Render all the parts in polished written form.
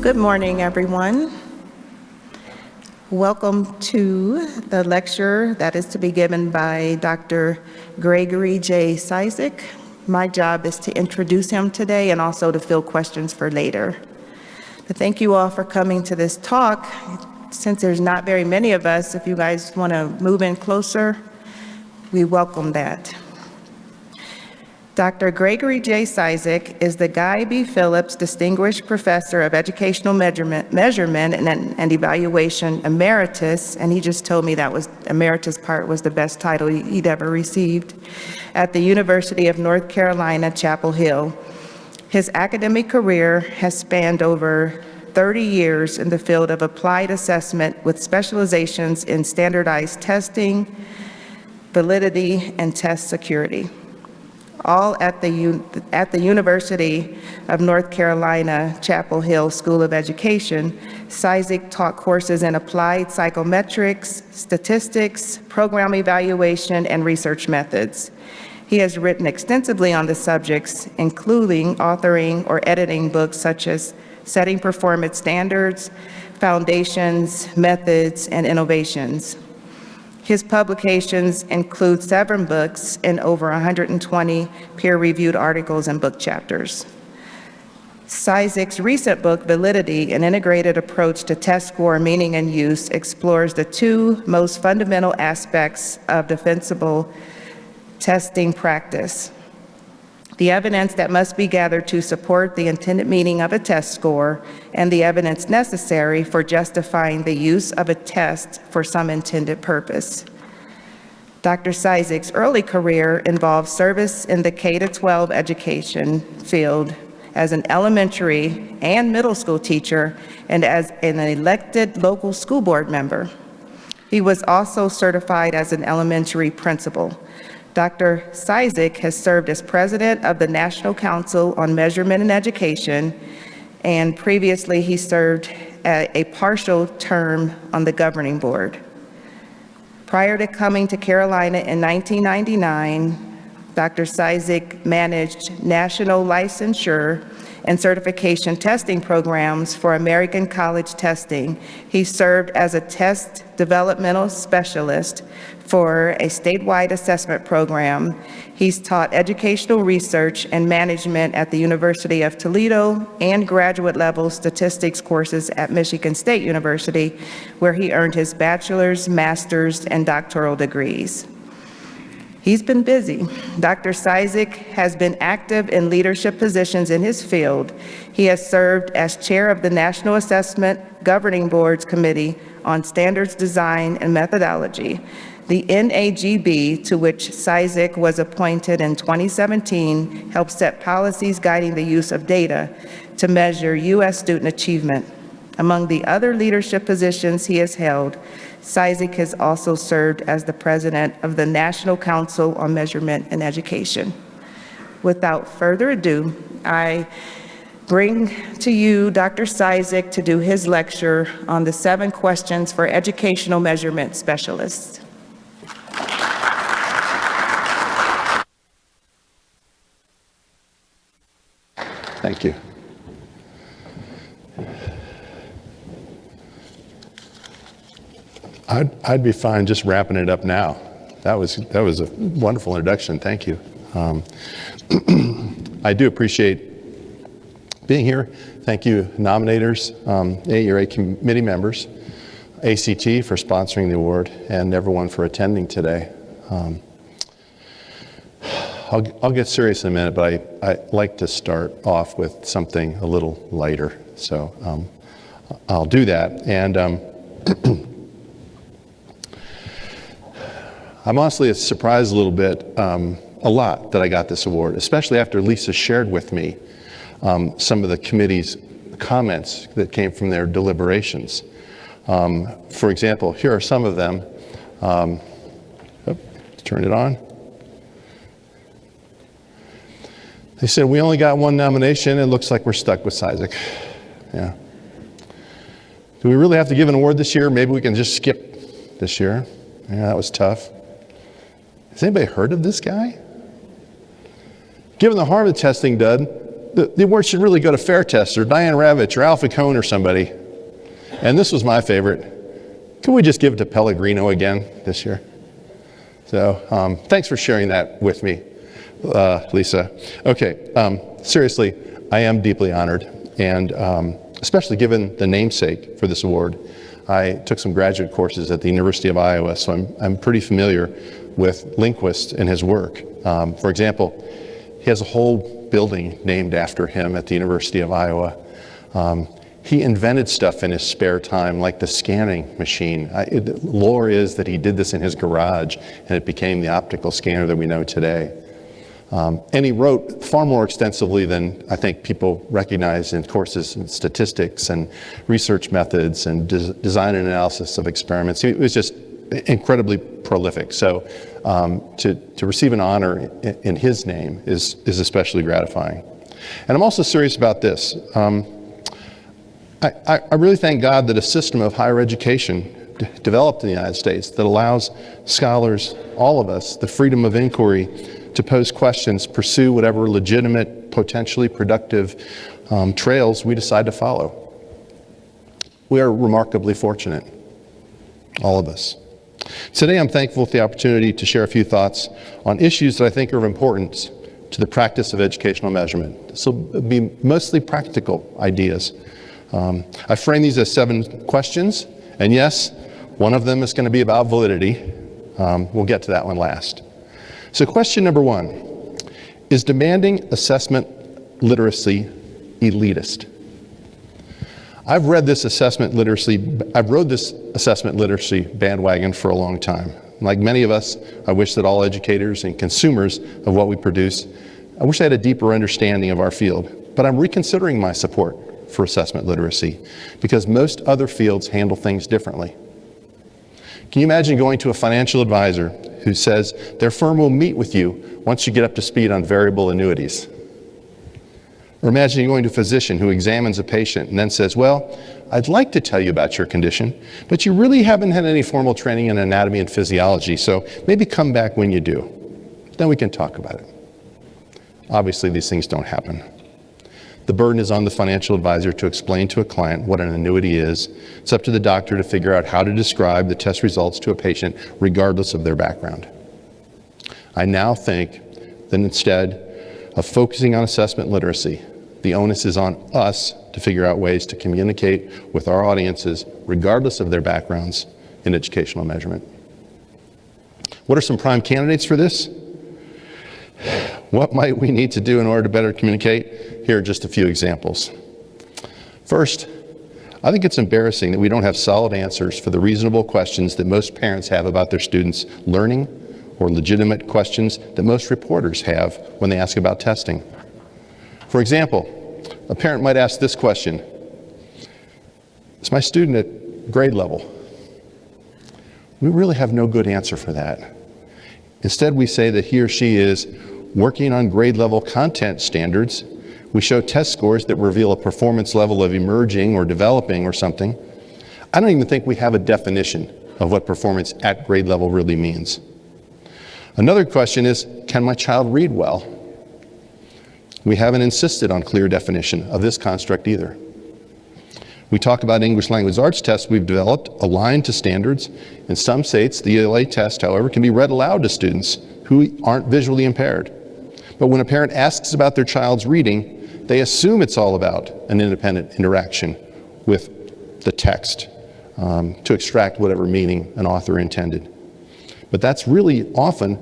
Good morning, everyone. Welcome to the lecture that is to be given by Dr. Gregory J. Cizik. My job is to introduce him today and also to field questions for later. But thank you all for coming to this talk. Since there's not very many of us, if you guys want to move in closer, we welcome that. Dr. Gregory J. Cizik is the Guy B. Phillips Distinguished Professor of Educational Measurement and Evaluation Emeritus, and he just told me that was emeritus part was the best title he'd ever received, at the University of North Carolina, Chapel Hill. His academic career has spanned over 30 years in the field of applied assessment with specializations in standardized testing, validity, and test security. All at the University of North Carolina, Chapel Hill School of Education. Cizik taught courses in applied psychometrics, statistics, program evaluation, and research methods. He has written extensively on the subjects, including authoring or editing books such as Setting Performance Standards, Foundations, Methods, and Innovations. His publications include 7 books and over 120 peer-reviewed articles and book chapters. Cizik's recent book, Validity, An Integrated Approach to Test Score Meaning and Use, explores the 2 most fundamental aspects of defensible testing practice: the evidence that must be gathered to support the intended meaning of a test score, and the evidence necessary for justifying the use of a test for some intended purpose. Dr. Cizik's early career involved service in the K-12 education field as an elementary and middle school teacher and as an elected local school board member. He was also certified as an elementary principal. Dr. Cizik has served as president of the National Council on Measurement and Education, and previously he served a partial term on the governing board. Prior to coming to Carolina in 1999, Dr. Cizik managed national licensure and certification testing programs for American College Testing. He served as a test developmental specialist for a statewide assessment program. He's taught educational research and management at the University of Toledo and graduate level statistics courses at Michigan State University, where he earned his bachelor's, master's, and doctoral degrees. He's been busy. Dr. Cizik has been active in leadership positions in his field. He has served as chair of the National Assessment Governing Board's Committee on Standards Design and Methodology. The NAGB, to which Cizik was appointed in 2017, helps set policies guiding the use of data to measure U.S. student achievement. Among the other leadership positions he has held, Cizik has also served as the president of the National Council on Measurement and Education. Without further ado, I bring to you Dr. Cizik to do his lecture on the 7 questions for educational measurement specialists. Thank you. I'd be fine just wrapping it up now. That was a wonderful introduction. Thank you. I do appreciate being here. Thank you, nominators, AERA committee members, ACT for sponsoring the award, and everyone for attending today. I'll get serious in a minute, but I'd like to start off with something a little lighter. So I'll do that. And I'm honestly surprised a little bit, a lot, that I got this award, especially after Lisa shared with me some of the committee's comments that came from their deliberations. For example, here are some of them. Turn it on. They said, we only got 1 nomination. It looks like we're stuck with Cizik. Yeah. Do we really have to give an award this year? Maybe we can just skip this year. Yeah, that was tough. Has anybody heard of this guy? Given the harm of testing done, the award should really go to Fair Test or Diane Ravitch or Alpha Cohn or somebody. And this was my favorite. Can we just give it to Pellegrino again this year? So thanks for sharing that with me, Lisa. Okay, seriously, I am deeply honored, and especially given the namesake for this award. I took some graduate courses at the University of Iowa, so I'm pretty familiar with Lindquist and his work. For example, he has a whole building named after him at the University of Iowa. He invented stuff in his spare time, like the scanning machine. Lore is that he did this in his garage, and it became the optical scanner that we know today. And he wrote far more extensively than I think people recognize in courses in statistics and research methods and design and analysis of experiments. He was just incredibly prolific. So to receive an honor in his name is especially gratifying. And I'm also serious about this. I really thank God that a system of higher education developed in the United States that allows scholars, all of us, the freedom of inquiry to pose questions, pursue whatever legitimate, potentially productive trails we decide to follow. We are remarkably fortunate, all of us. Today I'm thankful for the opportunity to share a few thoughts on issues that I think are of importance to the practice of educational measurement. This will be mostly practical ideas. I frame these as 7 questions, and yes, one of them is going to be about validity. We'll get to that one last. So question number 1, is demanding assessment literacy elitist? I've rode this assessment literacy bandwagon for a long time. Like many of us, I wish that all educators and consumers of what we produce, I wish I had a deeper understanding of our field. But I'm reconsidering my support for assessment literacy because most other fields handle things differently. Can you imagine going to a financial advisor who says their firm will meet with you once you get up to speed on variable annuities? Or imagine going to a physician who examines a patient and then says, well, I'd like to tell you about your condition, but you really haven't had any formal training in anatomy and physiology, so maybe come back when you do. Then we can talk about it. Obviously, these things don't happen. The burden is on the financial advisor to explain to a client what an annuity is. It's up to the doctor to figure out how to describe the test results to a patient regardless of their background. I now think that instead of focusing on assessment literacy, the onus is on us to figure out ways to communicate with our audiences regardless of their backgrounds in educational measurement. What are some prime candidates for this? What might we need to do in order to better communicate? Here are just a few examples. First, I think it's embarrassing that we don't have solid answers for the reasonable questions that most parents have about their students' learning or legitimate questions that most reporters have when they ask about testing. For example, a parent might ask this question: is my student at grade level? We really have no good answer for that. Instead, we say that he or she is working on grade level content standards. We show test scores that reveal a performance level of emerging or developing or something. I don't even think we have a definition of what performance at grade level really means. Another question is, can my child read well? We haven't insisted on clear definition of this construct either. We talk about English language arts tests we've developed aligned to standards. In some states, the ELA test, however, can be read aloud to students who aren't visually impaired. But when a parent asks about their child's reading, they assume it's all about an independent interaction with the text to extract whatever meaning an author intended. But that's really often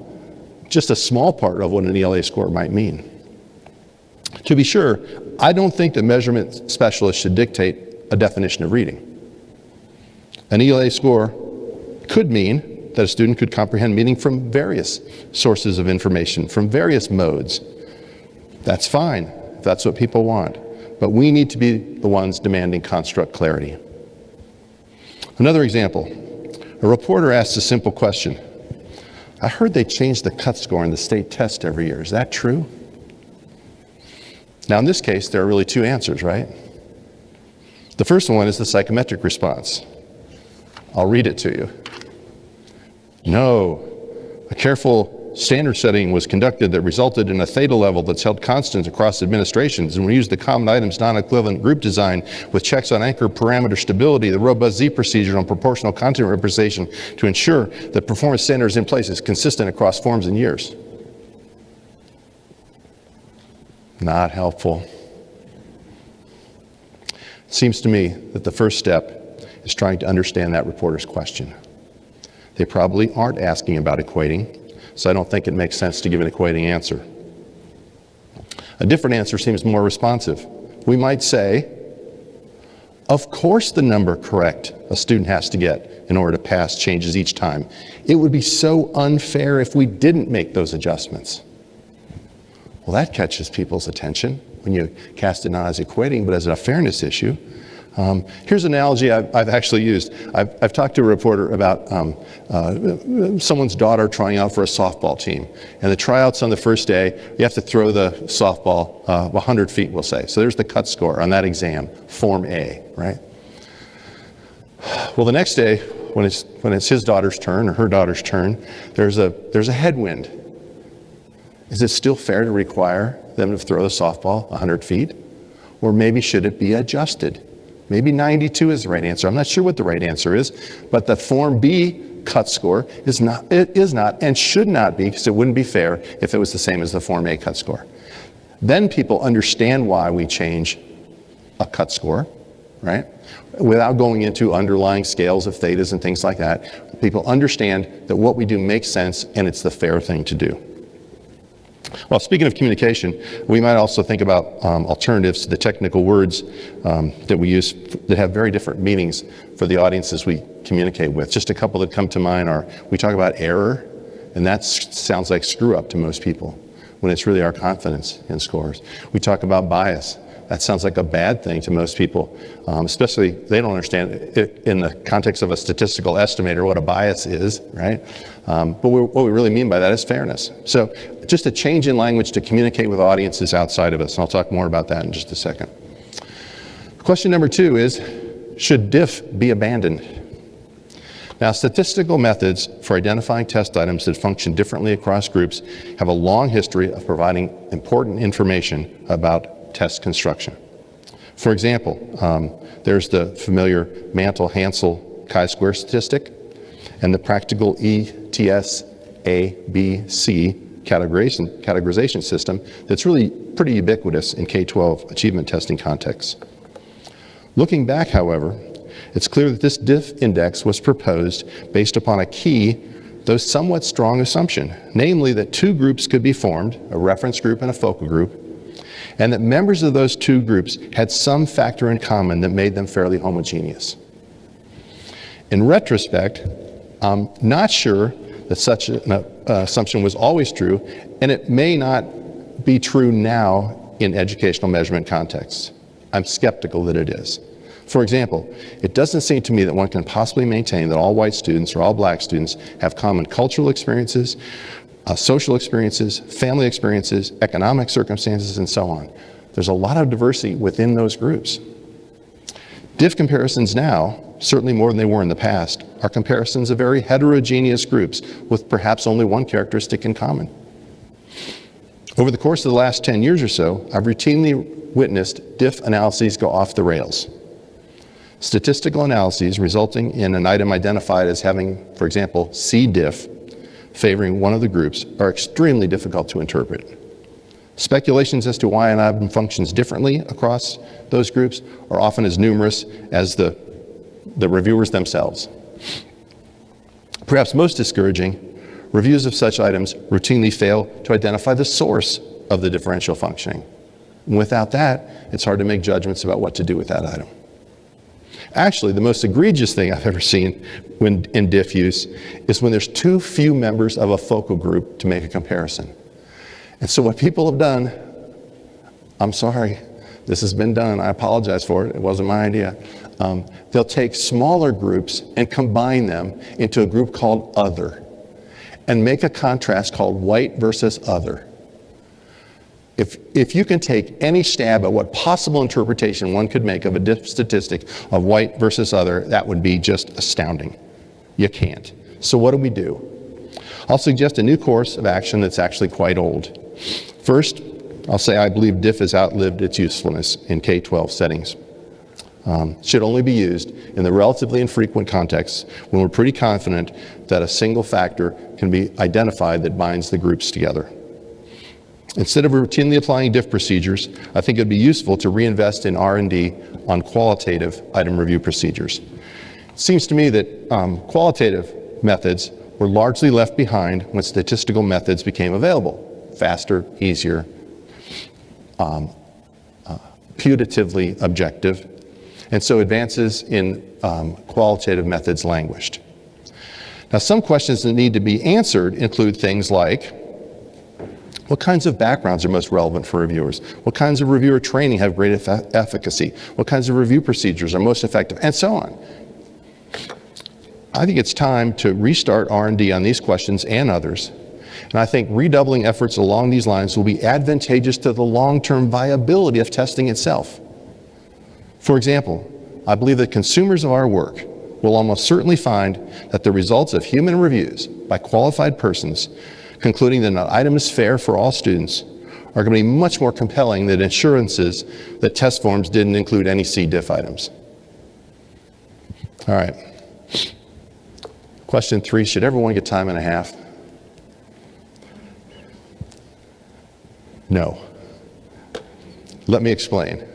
just a small part of what an ELA score might mean. To be sure, I don't think that measurement specialists should dictate a definition of reading. An ELA score could mean that a student could comprehend meaning from various sources of information, from various modes. That's fine, if that's what people want. But we need to be the ones demanding construct clarity. Another example, a reporter asks a simple question. I heard they changed the cut score in the state test every year. Is that true? Now, in this case, there are really 2 answers, right? The first one is the psychometric response. I'll read it to you. No, a careful standard setting was conducted that resulted in a theta level that's held constant across administrations, and we used the common items non-equivalent group design with checks on anchor parameter stability, the robust Z procedure on proportional content representation to ensure that performance standards in place is consistent across forms and years. Not helpful. It seems to me that the first step is trying to understand that reporter's question. They probably aren't asking about equating, so I don't think it makes sense to give an equating answer. A different answer seems more responsive. We might say, of course the number correct a student has to get in order to pass changes each time. It would be so unfair if we didn't make those adjustments. Well, that catches people's attention when you cast it not as equating, but as a fairness issue. Here's an analogy I've actually used. I've talked to a reporter about someone's daughter trying out for a softball team. And the tryouts on the first day, you have to throw the softball 100 feet, we'll say. So there's the cut score on that exam, Form A, right? Well, the next day, when it's his daughter's turn or her daughter's turn, there's a headwind. Is it still fair to require them to throw the softball 100 feet? Or maybe should it be adjusted? Maybe 92 is the right answer. I'm not sure what the right answer is, but the Form B cut score is not and should not be, because it wouldn't be fair if it was the same as the Form A cut score. Then people understand why we change a cut score, right? Without going into underlying scales of thetas and things like that. People understand that what we do makes sense and it's the fair thing to do. Well, speaking of communication, we might also think about alternatives to the technical words that we use that have very different meanings for the audiences we communicate with. Just a couple that come to mind are, we talk about error, and that sounds like screw up to most people, when it's really our confidence in scores. We talk about bias. That sounds like a bad thing to most people, especially they don't understand it in the context of a statistical estimator what a bias is, right? But what we really mean by that is fairness. So just a change in language to communicate with audiences outside of us, and I'll talk more about that in just a second. Question number 2 is, should diff be abandoned? Now, statistical methods for identifying test items that function differently across groups have a long history of providing important information about test construction. For example, there's the familiar Mantel-Hansel-chi-square statistic and the practical ETS-ABC categorization system that's really pretty ubiquitous in K-12 achievement testing contexts. Looking back, however, it's clear that this diff index was proposed based upon a key, though somewhat strong assumption, namely that 2 groups could be formed, a reference group and a focal group, and that members of those 2 groups had some factor in common that made them fairly homogeneous. In retrospect, I'm not sure that such an assumption was always true, and it may not be true now in educational measurement contexts. I'm skeptical that it is. For example, it doesn't seem to me that one can possibly maintain that all white students or all black students have common cultural experiences, social experiences, family experiences, economic circumstances, and so on. There's a lot of diversity within those groups. Diff comparisons now, certainly more than they were in the past, are comparisons of very heterogeneous groups with perhaps only one characteristic in common. Over the course of the last 10 years or so, I've routinely witnessed diff analyses go off the rails. Statistical analyses resulting in an item identified as having, for example, C diff, favoring one of the groups, are extremely difficult to interpret. Speculations as to why an item functions differently across those groups are often as numerous as the reviewers themselves. Perhaps most discouraging, reviews of such items routinely fail to identify the source of the differential functioning. And without that, it's hard to make judgments about what to do with that item. Actually, the most egregious thing I've ever seen in diff use is when there's too few members of a focal group to make a comparison. And so what people have done, I'm sorry, this has been done, I apologize for it, it wasn't my idea. They'll take smaller groups and combine them into a group called other and make a contrast called white versus other. If you can take any stab at what possible interpretation one could make of a diff statistic of white versus other, that would be just astounding. You can't. So what do? I'll suggest a new course of action that's actually quite old. First, I'll say I believe DIF has outlived its usefulness in K-12 settings. Should only be used in the relatively infrequent contexts when we're pretty confident that a single factor can be identified that binds the groups together. Instead of routinely applying DIF procedures, I think it would be useful to reinvest in R&D on qualitative item review procedures. It seems to me that qualitative methods were largely left behind when statistical methods became available. Faster, easier, putatively objective, and so advances in qualitative methods languished. Now, some questions that need to be answered include things like, what kinds of backgrounds are most relevant for reviewers? What kinds of reviewer training have great efficacy? What kinds of review procedures are most effective? And so on. I think it's time to restart R&D on these questions and others. And I think redoubling efforts along these lines will be advantageous to the long-term viability of testing itself. For example, I believe that consumers of our work will almost certainly find that the results of human reviews by qualified persons concluding that an item is fair for all students are going to be much more compelling than assurances that test forms didn't include any C-diff items. All right. Question 3, should everyone get time and a half? No. Let me explain.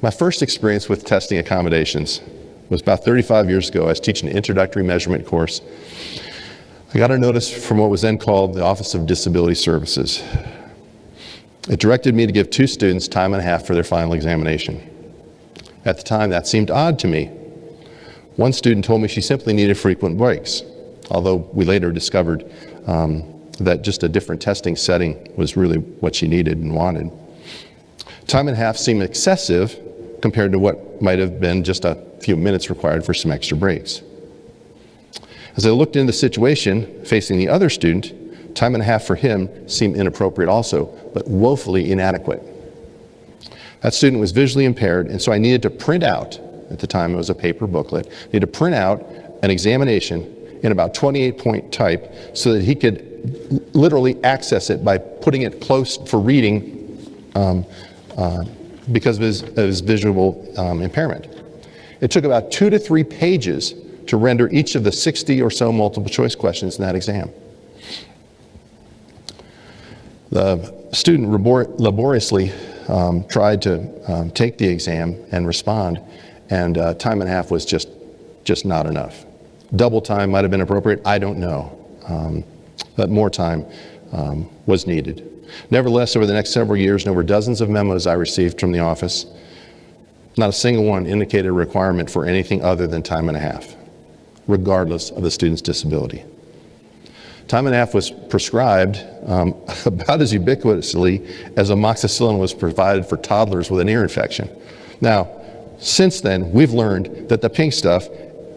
My first experience with testing accommodations was about 35 years ago. I was teaching an introductory measurement course. I got a notice from what was then called the Office of Disability Services. It directed me to give 2 students time and a half for their final examination. At the time, that seemed odd to me. One student told me she simply needed frequent breaks, although we later discovered that just a different testing setting was really what she needed and wanted. Time and a half seemed excessive compared to what might have been just a few minutes required for some extra breaks. As I looked into the situation facing the other student, time and a half for him seemed inappropriate also, but woefully inadequate. That student was visually impaired, and so I needed to print out, at the time it was a paper booklet, needed to print out an examination in about 28-point type so that he could literally access it by putting it close for reading because of his visual impairment. It took about 2 to 3 pages to render each of the 60 or so multiple choice questions in that exam. The student laboriously tried to take the exam and respond, and time and a half was just not enough. Double time might have been appropriate, I don't know, but more time was needed. Nevertheless, over the next several years and over dozens of memos I received from the office, not a single one indicated a requirement for anything other than time and a half, regardless of the student's disability. Time and a half was prescribed about as ubiquitously as amoxicillin was provided for toddlers with an ear infection. Now, since then, we've learned that the pink stuff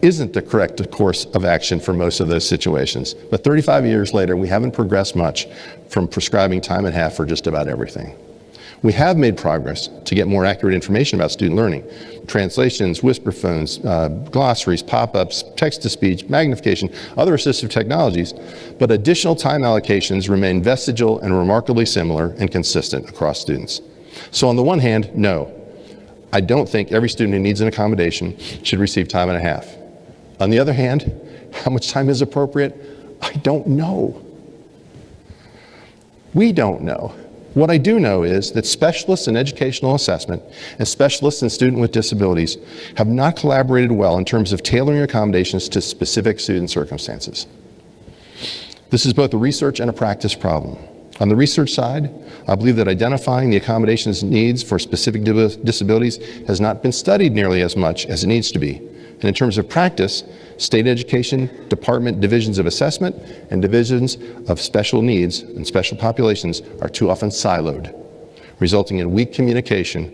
isn't the correct course of action for most of those situations. But 35 years later, we haven't progressed much from prescribing time and a half for just about everything. We have made progress to get more accurate information about student learning. Translations, whisper phones, glossaries, pop-ups, text-to-speech, magnification, other assistive technologies, but additional time allocations remain vestigial and remarkably similar and consistent across students. So on the one hand, no, I don't think every student who needs an accommodation should receive time and a half. On the other hand, how much time is appropriate? I don't know. We don't know. What I do know is that specialists in educational assessment and specialists in student with disabilities have not collaborated well in terms of tailoring accommodations to specific student circumstances. This is both a research and a practice problem. On the research side, I believe that identifying the accommodations needs for specific disabilities has not been studied nearly as much as it needs to be. And in terms of practice, state education department divisions of assessment and divisions of special needs and special populations are too often siloed, resulting in weak communication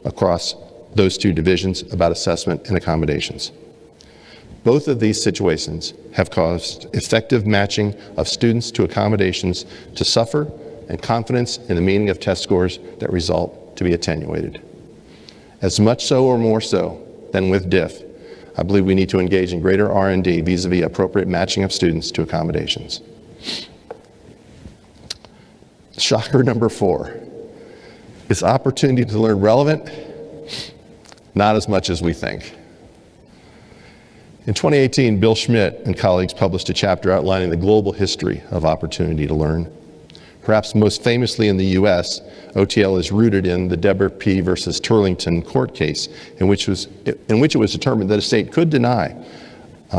across those 2 divisions about assessment and accommodations. Both of these situations have caused effective matching of students to accommodations to suffer and confidence in the meaning of test scores that result to be attenuated. As much so or more so than with DIF, I believe we need to engage in greater R&D vis-a-vis appropriate matching of students to accommodations. Shocker number 4. Is opportunity to learn relevant? Not as much as we think. In 2018, Bill Schmidt and colleagues published a chapter outlining the global history of opportunity to learn. Perhaps most famously in the US, OTL is rooted in the Deborah P. versus Turlington court case, in which it was determined that a state could deny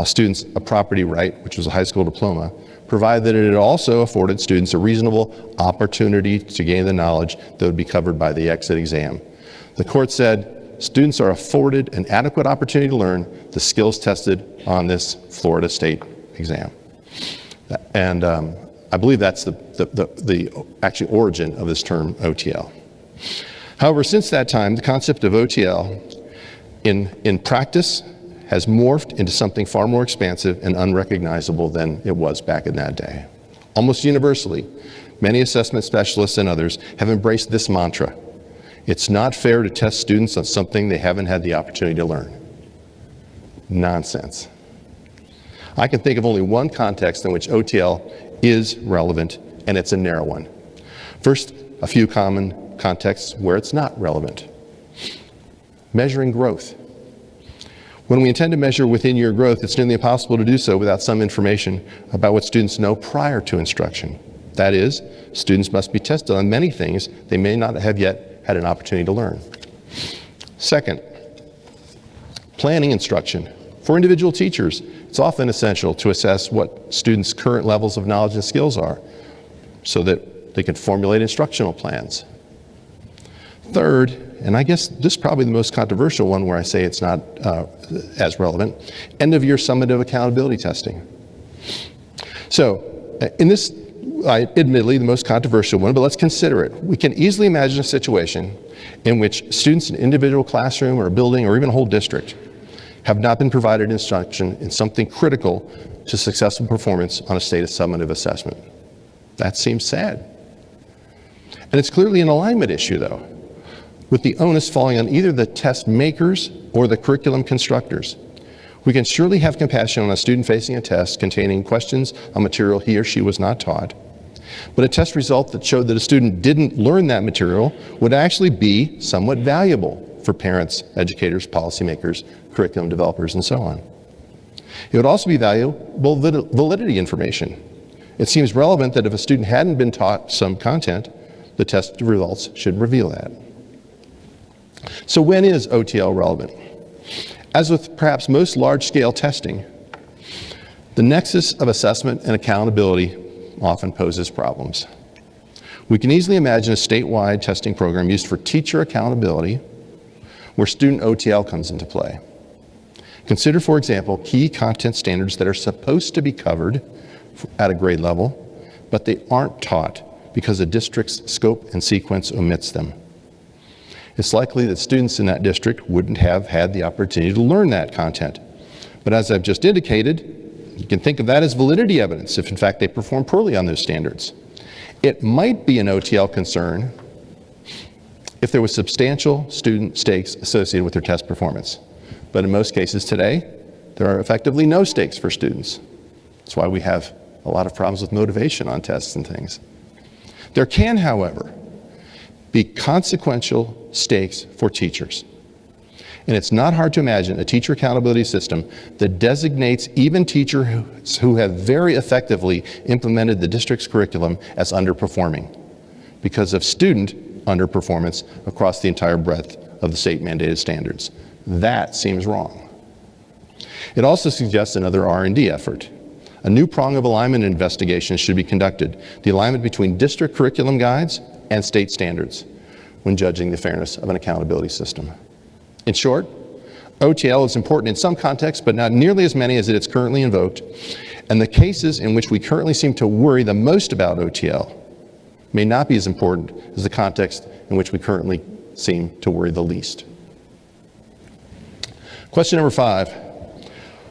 students a property right, which was a high school diploma, provided that it had also afforded students a reasonable opportunity to gain the knowledge that would be covered by the exit exam. The court said, students are afforded an adequate opportunity to learn the skills tested on this Florida state exam. And I believe that's the actual origin of this term OTL. However, since that time, the concept of OTL in practice has morphed into something far more expansive and unrecognizable than it was back in that day. Almost universally, many assessment specialists and others have embraced this mantra. It's not fair to test students on something they haven't had the opportunity to learn. Nonsense. I can think of only one context in which OTL is relevant, and it's a narrow one. First, a few common contexts where it's not relevant. Measuring growth. When we intend to measure within-year growth, it's nearly impossible to do so without some information about what students know prior to instruction. That is, students must be tested on many things they may not have yet had an opportunity to learn. Second, planning instruction. For individual teachers, it's often essential to assess what students' current levels of knowledge and skills are so that they can formulate instructional plans. Third, and I guess this is probably the most controversial one where I say it's not as relevant, end-of-year summative accountability testing. So, in this, admittedly the most controversial one, but let's consider it. We can easily imagine a situation in which students in an individual classroom or a building or even a whole district have not been provided instruction in something critical to successful performance on a state summative assessment. That seems sad. And it's clearly an alignment issue, though, with the onus falling on either the test makers or the curriculum constructors. We can surely have compassion on a student facing a test containing questions on material he or she was not taught, but a test result that showed that a student didn't learn that material would actually be somewhat valuable for parents, educators, policymakers, curriculum developers, and so on. It would also be valuable validity information. It seems relevant that if a student hadn't been taught some content, the test results should reveal that. So when is OTL relevant? As with perhaps most large-scale testing, the nexus of assessment and accountability often poses problems. We can easily imagine a statewide testing program used for teacher accountability where student OTL comes into play. Consider, for example, key content standards that are supposed to be covered at a grade level, but they aren't taught because the district's scope and sequence omits them. It's likely that students in that district wouldn't have had the opportunity to learn that content. But as I've just indicated, you can think of that as validity evidence if in fact they perform poorly on those standards. It might be an OTL concern if there was substantial student stakes associated with their test performance. But in most cases today, there are effectively no stakes for students. That's why we have a lot of problems with motivation on tests and things. There can, however, be consequential stakes for teachers. And it's not hard to imagine a teacher accountability system that designates even teachers who have very effectively implemented the district's curriculum as underperforming because of student underperformance across the entire breadth of the state mandated standards. That seems wrong. It also suggests another R&D effort. A new prong of alignment investigation should be conducted, the alignment between district curriculum guides and state standards when judging the fairness of an accountability system. In short, OTL is important in some contexts, but not nearly as many as it is currently invoked, and the cases in which we currently seem to worry the most about OTL may not be as important as the context in which we currently seem to worry the least. Question number 5,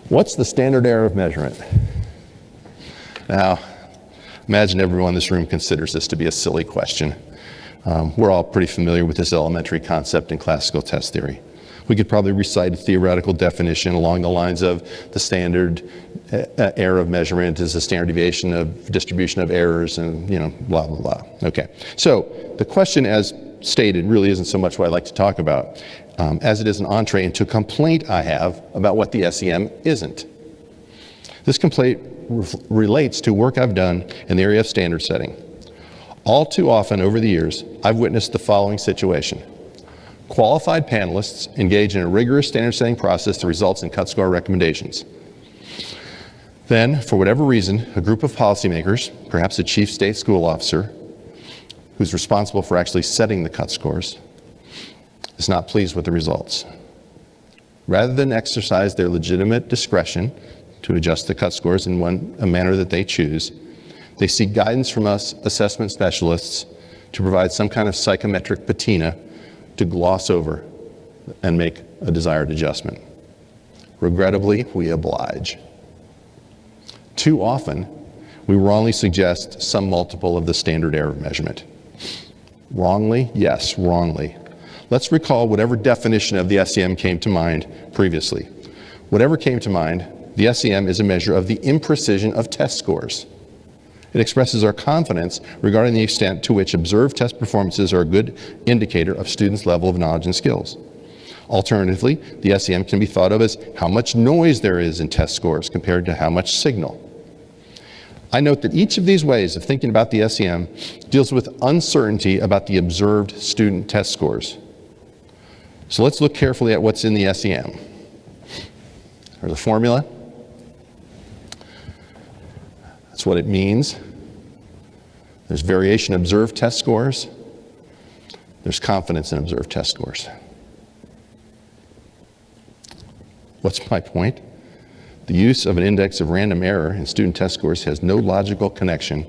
what's the standard error of measurement? Now, imagine everyone in this room considers this to be a silly question. We're all pretty familiar with this elementary concept in classical test theory. We could probably recite a theoretical definition along the lines of the standard error of measurement is the standard deviation of distribution of errors and, blah, blah, blah. Okay. So the question as stated really isn't so much what I'd like to talk about as it is an entree into a complaint I have about what the SEM isn't. This complaint relates to work I've done in the area of standard setting. All too often over the years, I've witnessed the following situation. Qualified panelists engage in a rigorous standard setting process that results in cut score recommendations. Then, for whatever reason, a group of policymakers, perhaps a chief state school officer, who's responsible for actually setting the cut scores, is not pleased with the results. Rather than exercise their legitimate discretion to adjust the cut scores in a manner that they choose, they seek guidance from us assessment specialists to provide some kind of psychometric patina to gloss over and make a desired adjustment. Regrettably, we oblige. Too often, we wrongly suggest some multiple of the standard error of measurement. Wrongly? Yes, wrongly. Let's recall whatever definition of the SEM came to mind previously. Whatever came to mind, the SEM is a measure of the imprecision of test scores. It expresses our confidence regarding the extent to which observed test performances are a good indicator of students' level of knowledge and skills. Alternatively, the SEM can be thought of as how much noise there is in test scores compared to how much signal. I note that each of these ways of thinking about the SEM deals with uncertainty about the observed student test scores. So let's look carefully at what's in the SEM. There's a formula. That's what it means. There's variation in observed test scores. There's confidence in observed test scores. What's my point? The use of an index of random error in student test scores has no logical connection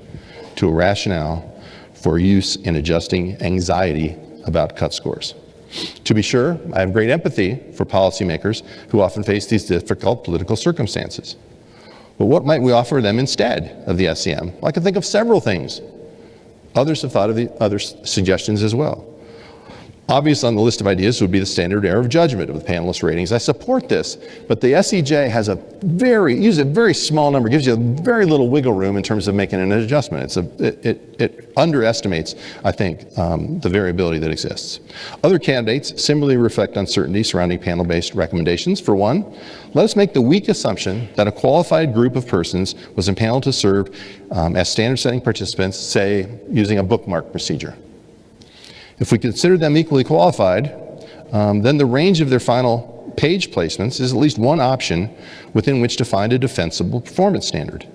to a rationale for use in adjusting anxiety about cut scores. To be sure, I have great empathy for policymakers who often face these difficult political circumstances. But what might we offer them instead of the SEM? Well, I can think of several things. Others have thought of the other suggestions as well. Obvious on the list of ideas would be the standard error of judgment of the panelist ratings. I support this, but the SEJ has uses a very small number, gives you very little wiggle room in terms of making an adjustment. It underestimates, I think, the variability that exists. Other candidates similarly reflect uncertainty surrounding panel-based recommendations. For one, let us make the weak assumption that a qualified group of persons was impaneled to serve as standard-setting participants, say, using a bookmark procedure. If we consider them equally qualified, then the range of their final page placements is at least one option within which to find a defensible performance standard.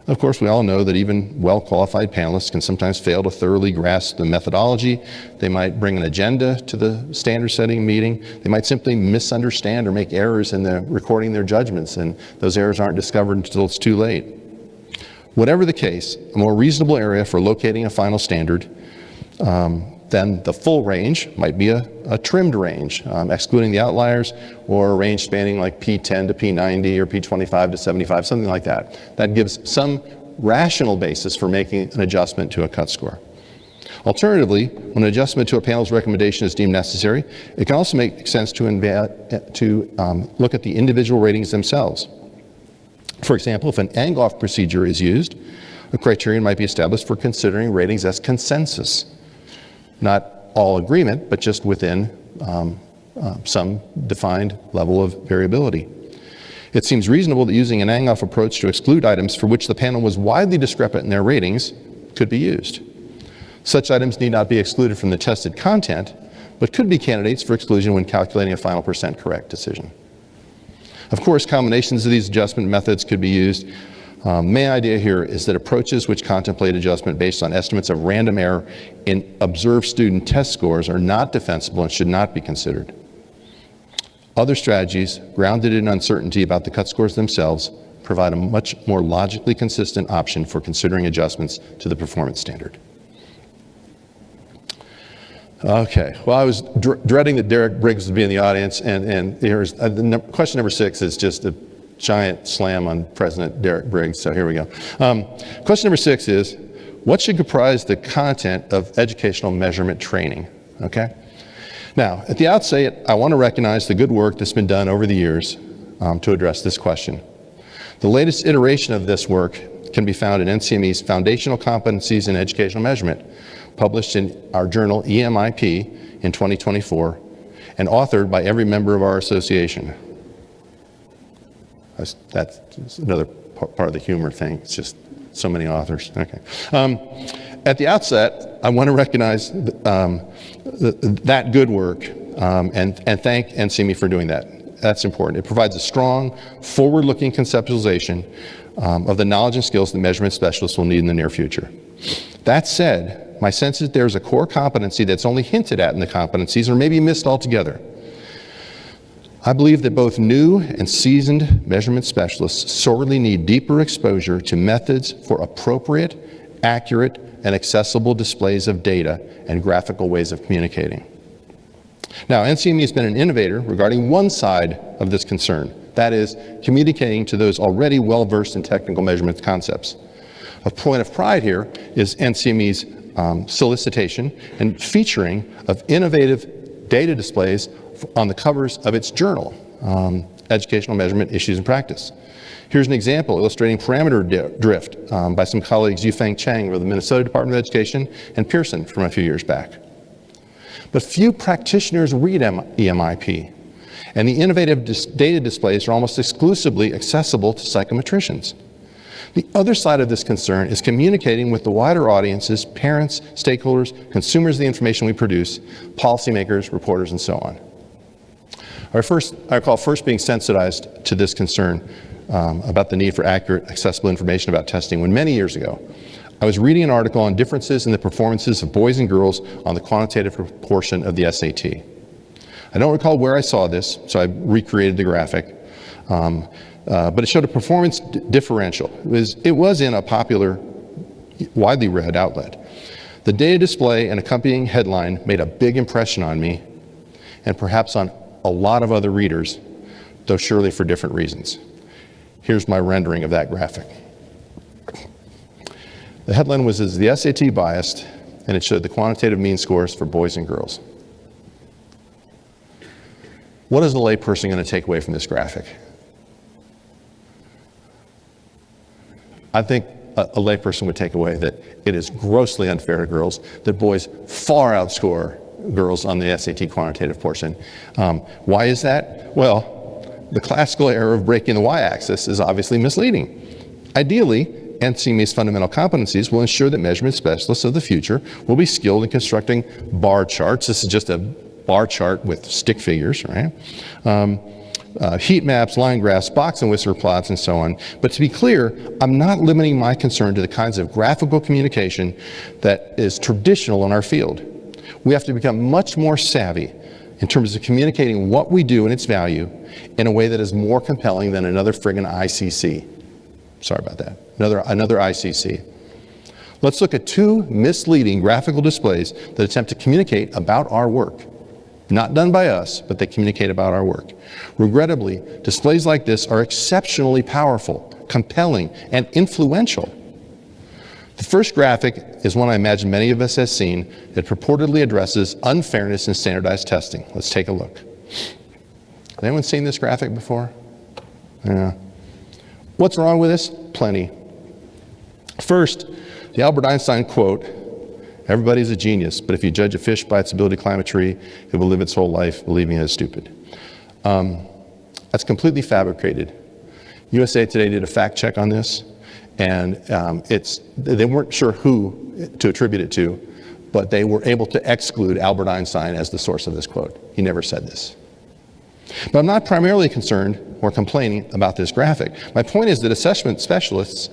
Of course, we all know that even well-qualified panelists can sometimes fail to thoroughly grasp the methodology. They might bring an agenda to the standard-setting meeting. They might simply misunderstand or make errors in recording their judgments, and those errors aren't discovered until it's too late. Whatever the case, a more reasonable area for locating a final standard then the full range might be a trimmed range, excluding the outliers, or a range spanning like P10 to P90 or P25 to 75, something like that. That gives some rational basis for making an adjustment to a cut score. Alternatively, when an adjustment to a panel's recommendation is deemed necessary, it can also make sense to look at the individual ratings themselves. For example, if an Angoff procedure is used, a criterion might be established for considering ratings as consensus. Not all agreement, but just within some defined level of variability. It seems reasonable that using an Angoff approach to exclude items for which the panel was widely discrepant in their ratings could be used. Such items need not be excluded from the tested content, but could be candidates for exclusion when calculating a final % correct decision. Of course, combinations of these adjustment methods could be used. Main idea here is that approaches which contemplate adjustment based on estimates of random error in observed student test scores are not defensible and should not be considered. Other strategies, grounded in uncertainty about the cut scores themselves, provide a much more logically consistent option for considering adjustments to the performance standard. Okay, well, I was dreading that Derek Briggs would be in the audience, and here's question number 6 is just a giant slam on President Derek Briggs, so here we go. Question number 6 is, what should comprise the content of educational measurement training? Okay? Now, at the outset, I want to recognize the good work that's been done over the years to address this question. The latest iteration of this work can be found in NCME's Foundational Competencies in Educational Measurement, published in our journal EMIP in 2024, and authored by every member of our association. That's another part of the humor thing. It's just so many authors. Okay. At the outset, I want to recognize that good work and thank NCME for doing that. That's important. It provides a strong, forward-looking conceptualization of the knowledge and skills that measurement specialists will need in the near future. That said, my sense is there's a core competency that's only hinted at in the competencies or maybe missed altogether. I believe that both new and seasoned measurement specialists sorely need deeper exposure to methods for appropriate, accurate, and accessible displays of data and graphical ways of communicating. Now, NCME has been an innovator regarding one side of this concern, that is, communicating to those already well-versed in technical measurement concepts. A point of pride here is NCME's solicitation and featuring of innovative data displays on the covers of its journal, Educational Measurement Issues and Practice. Here's an example illustrating parameter drift by some colleagues Yufeng Chang of the Minnesota Department of Education and Pearson from a few years back. But few practitioners read EMIP, and the innovative data displays are almost exclusively accessible to psychometricians. The other side of this concern is communicating with the wider audiences, parents, stakeholders, consumers of the information we produce, policymakers, reporters, and so on. I recall first being sensitized to this concern about the need for accurate, accessible information about testing when many years ago, I was reading an article on differences in the performances of boys and girls on the quantitative portion of the SAT. I don't recall where I saw this, so I recreated the graphic, but it showed a performance differential. It was in a popular, widely read outlet. The data display and accompanying headline made a big impression on me, and perhaps on a lot of other readers, though surely for different reasons. Here's my rendering of that graphic. The headline was, "Is the SAT biased?" and it showed the quantitative mean scores for boys and girls. What is the layperson going to take away from this graphic? I think a layperson would take away that it is grossly unfair to girls, that boys far outscore girls on the SAT quantitative portion. Why is that? Well, the classical error of breaking the y-axis is obviously misleading. Ideally, NCME's fundamental competencies will ensure that measurement specialists of the future will be skilled in constructing bar charts. This is just a bar chart with stick figures, right? Heat maps, line graphs, box and whisker plots, and so on. But to be clear, I'm not limiting my concern to the kinds of graphical communication that is traditional in our field. We have to become much more savvy in terms of communicating what we do and its value in a way that is more compelling than another friggin' ICC. Sorry about that. Another ICC. Let's look at two misleading graphical displays that attempt to communicate about our work. Not done by us, but they communicate about our work. Regrettably, displays like this are exceptionally powerful, compelling, and influential. The first graphic is one I imagine many of us have seen that purportedly addresses unfairness in standardized testing. Let's take a look. Has anyone seen this graphic before? Yeah. What's wrong with this? Plenty. First, the Albert Einstein quote, "Everybody's a genius, but if you judge a fish by its ability to climb a tree, it will live its whole life believing it is stupid." That's completely fabricated. USA Today did a fact check on this, and they weren't sure who to attribute it to, but they were able to exclude Albert Einstein as the source of this quote. He never said this. But I'm not primarily concerned or complaining about this graphic. My point is that assessment specialists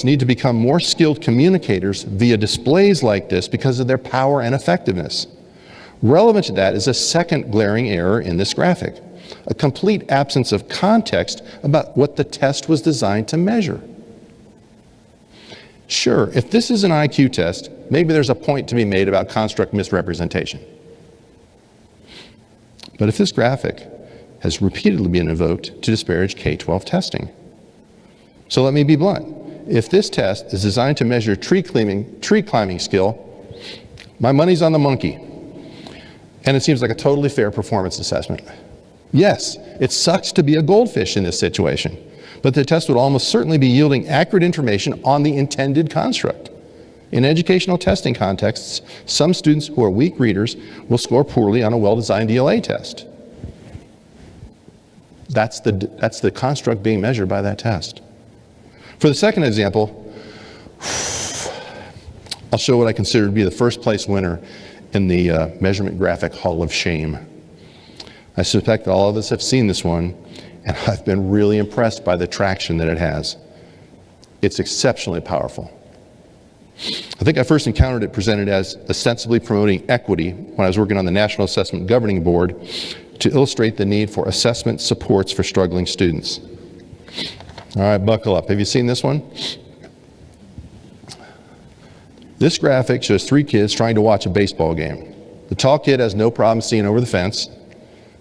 need to become more skilled communicators via displays like this because of their power and effectiveness. Relevant to that is a second glaring error in this graphic, a complete absence of context about what the test was designed to measure. Sure, if this is an IQ test, maybe there's a point to be made about construct misrepresentation. But if this graphic has repeatedly been invoked to disparage K-12 testing. So let me be blunt. If this test is designed to measure tree climbing skill, My money's on the monkey. And it seems like a totally fair performance assessment. Yes, it sucks to be a goldfish in this situation, but the test would almost certainly be yielding accurate information on the intended construct. In educational testing contexts, some students who are weak readers will score poorly on a well-designed ELA test. That's the construct being measured by that test. For the second example, I'll show what I consider to be the first place winner in the Measurement Graphic Hall of Shame. I suspect that all of us have seen this one, and I've been really impressed by the traction that it has. It's exceptionally powerful. I think I first encountered it presented as ostensibly promoting equity when I was working on the National Assessment Governing Board to illustrate the need for assessment supports for struggling students. All right, buckle up. Have you seen this one? This graphic shows 3 kids trying to watch a baseball game. The tall kid has no problem seeing over the fence.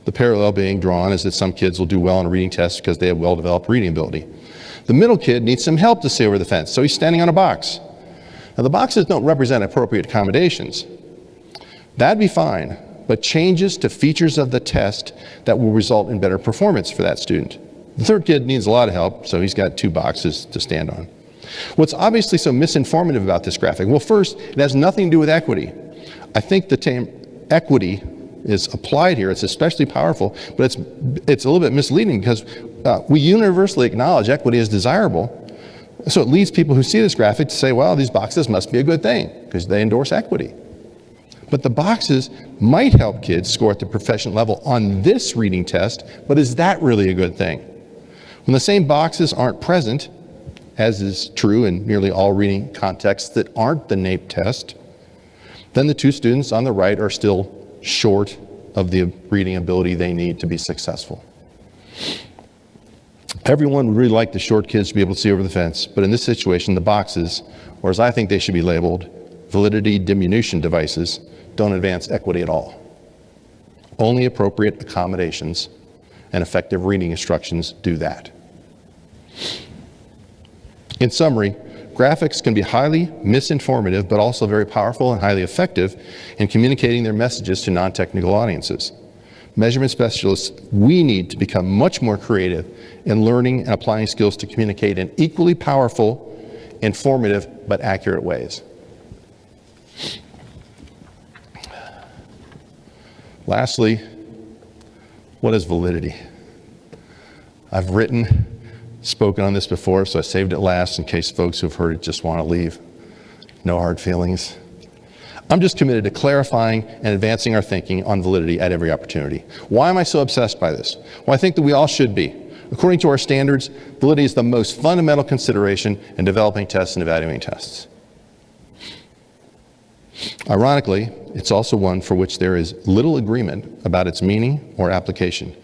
The parallel being drawn is that some kids will do well on a reading test because they have well-developed reading ability. The middle kid needs some help to see over the fence, so he's standing on a box. Now, the boxes don't represent appropriate accommodations. That'd be fine, but changes to features of the test that will result in better performance for that student. The third kid needs a lot of help, so he's got 2 boxes to stand on. What's obviously so misinformative about this graphic? Well, first, it has nothing to do with equity. I think the term equity is applied here. It's especially powerful, but it's a little bit misleading because we universally acknowledge equity is desirable. So it leads people who see this graphic to say, well, these boxes must be a good thing because they endorse equity. But the boxes might help kids score at the proficient level on this reading test, but is that really a good thing? When the same boxes aren't present, as is true in nearly all reading contexts that aren't the NAEP test, then the 2 students on the right are still short of the reading ability they need to be successful. Everyone would really like the short kids to be able to see over the fence, but in this situation, the boxes, or as I think they should be labeled, validity diminution devices, don't advance equity at all. Only appropriate accommodations and effective reading instructions do that. In summary, graphics can be highly misinformative, but also very powerful and highly effective in communicating their messages to non-technical audiences. Measurement specialists, we need to become much more creative in learning and applying skills to communicate in equally powerful, informative, but accurate ways. Lastly, what is validity? I've spoken on this before, so I saved it last in case folks who've heard it just want to leave. No hard feelings. I'm just committed to clarifying and advancing our thinking on validity at every opportunity. Why am I so obsessed by this? Well, I think that we all should be. According to our standards, validity is the most fundamental consideration in developing tests and evaluating tests. Ironically, it's also one for which there is little agreement about its meaning or application.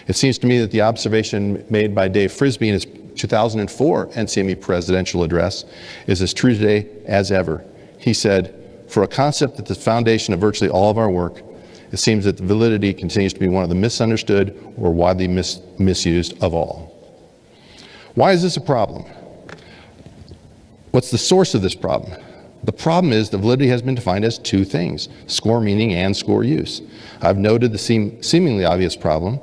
It seems to me that the observation made by Dave Frisbee in his 2004 NCME presidential address is as true today as ever. He said, "For a concept that's the foundation of virtually all of our work, it seems that the validity continues to be one of the misunderstood or widely misused of all." Why is this a problem? What's the source of this problem? The problem is that validity has been defined as 2 things, score meaning and score use. I've noted the seemingly obvious problem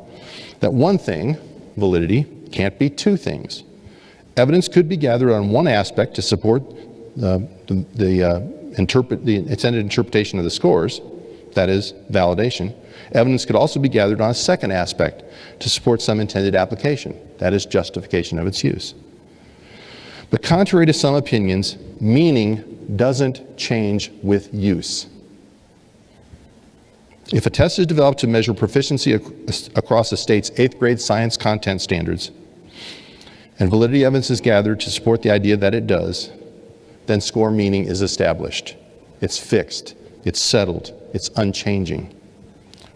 that one thing, validity, can't be 2 things. Evidence could be gathered on one aspect to support the intended interpretation of the scores, that is, validation. Evidence could also be gathered on a second aspect to support some intended application, that is, justification of its use. But contrary to some opinions, meaning doesn't change with use. If a test is developed to measure proficiency across a state's 8th grade science content standards, and validity evidence is gathered to support the idea that it does, then score meaning is established. It's fixed, it's settled, it's unchanging,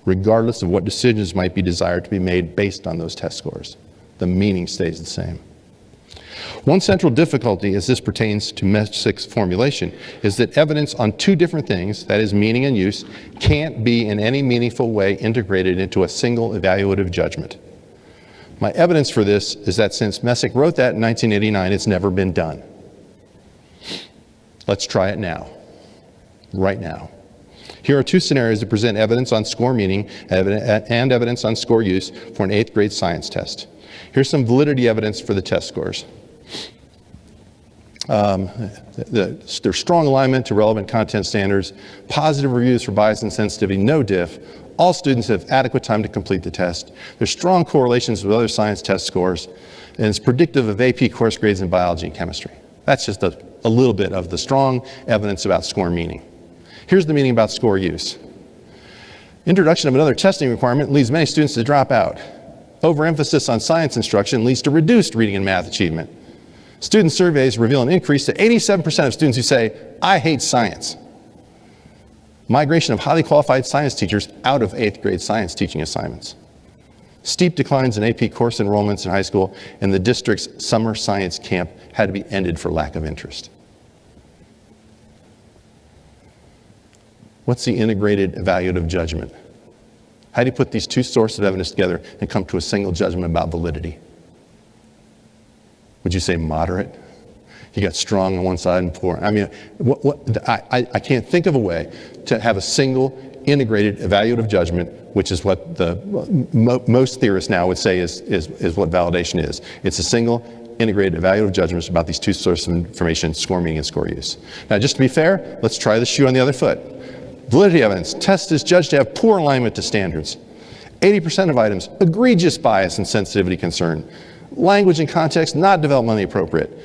regardless of what decisions might be desired to be made based on those test scores. The meaning stays the same. One central difficulty as this pertains to MESH 6 formulation is that evidence on 2 different things, that is meaning and use, can't be in any meaningful way integrated into a single evaluative judgment. My evidence for this is that since Messick wrote that in 1989, it's never been done. Let's try it now, right now. Here are two scenarios that present evidence on score meaning and evidence on score use for an 8th grade science test. Here's some validity evidence for the test scores. There's strong alignment to relevant content standards, positive reviews for bias and sensitivity, no diff. All students have adequate time to complete the test. There's strong correlations with other science test scores, and it's predictive of AP course grades in biology and chemistry. That's just a little bit of the strong evidence about score meaning. Here's the meaning about score use. Introduction of another testing requirement leads many students to drop out. Overemphasis on science instruction leads to reduced reading and math achievement. Student surveys reveal an increase to 87% of students who say, I hate science. Migration of highly qualified science teachers out of 8th grade science teaching assignments. Steep declines in AP course enrollments in high school, and the district's summer science camp had to be ended for lack of interest. What's the integrated evaluative judgment? How do you put these two sources of evidence together and come to a single judgment about validity? Would you say moderate? You got strong on one side and poor. I mean, I can't think of a way to have a single integrated evaluative judgment, which is what most theorists now would say is what validation is. It's a single integrated evaluative judgment about these two sources of information, score meaning and score use. Now, just to be fair, let's try the shoe on the other foot. Validity evidence. Test is judged to have poor alignment to standards. 80% of items, egregious bias and sensitivity concern. Language and context not developmentally appropriate.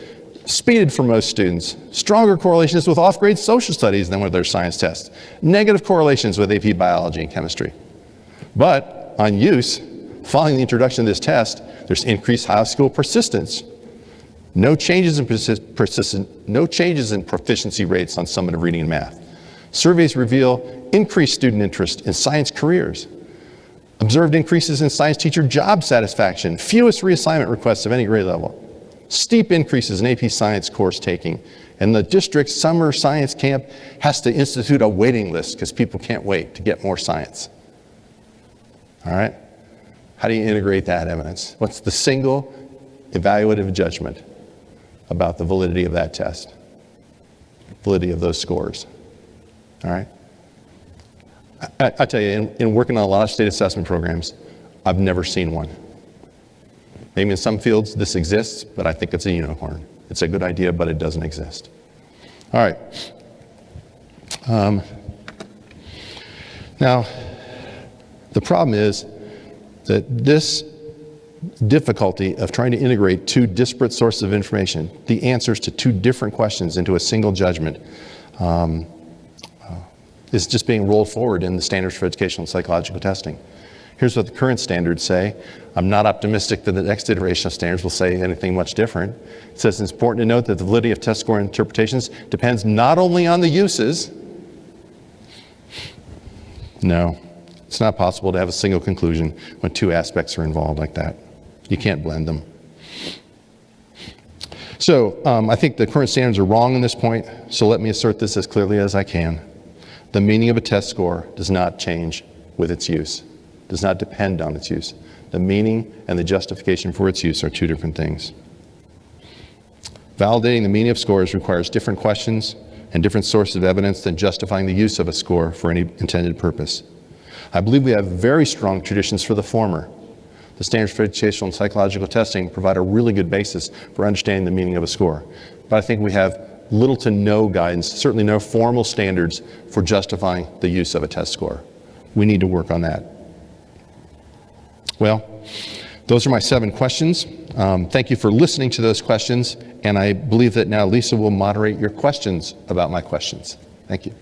Speeded for most students. Stronger correlations with off-grade social studies than with their science tests. Negative correlations with AP biology and chemistry. But on use, following the introduction of this test, there's increased high school persistence. No changes in proficiency rates on summative reading and math. Surveys reveal increased student interest in science careers. Observed increases in science teacher job satisfaction, fewest reassignment requests of any grade level. Steep increases in AP science course taking, and the district's summer science camp has to institute a waiting list because people can't wait to get more science. All right? How do you integrate that evidence? What's the single evaluative judgment about the validity of that test? Validity of those scores. All right? I tell you, in working on a lot of state assessment programs, I've never seen one. Maybe in some fields this exists, but I think it's a unicorn. It's a good idea, but it doesn't exist. All right. Now, the problem is that this difficulty of trying to integrate two disparate sources of information, the answers to two different questions into a single judgment, is just being rolled forward in the standards for educational and psychological testing. Here's what the current standards say. I'm not optimistic that the next iteration of standards will say anything much different. It says it's important to note that the validity of test score interpretations depends not only on the uses. No, it's not possible to have a single conclusion when two aspects are involved like that. You can't blend them. So I think the current standards are wrong in this point, so let me assert this as clearly as I can. The meaning of a test score does not change with its use, does not depend on its use. The meaning and the justification for its use are two different things. Validating the meaning of scores requires different questions and different sources of evidence than justifying the use of a score for any intended purpose. I believe we have very strong traditions for the former. The standards for educational and psychological testing provide a really good basis for understanding the meaning of a score. But I think we have little to no guidance, certainly no formal standards for justifying the use of a test score. We need to work on that. Well, those are my 7 questions. Thank you for listening to those questions, and I believe that now Lisa will moderate your questions about my questions. Thank you.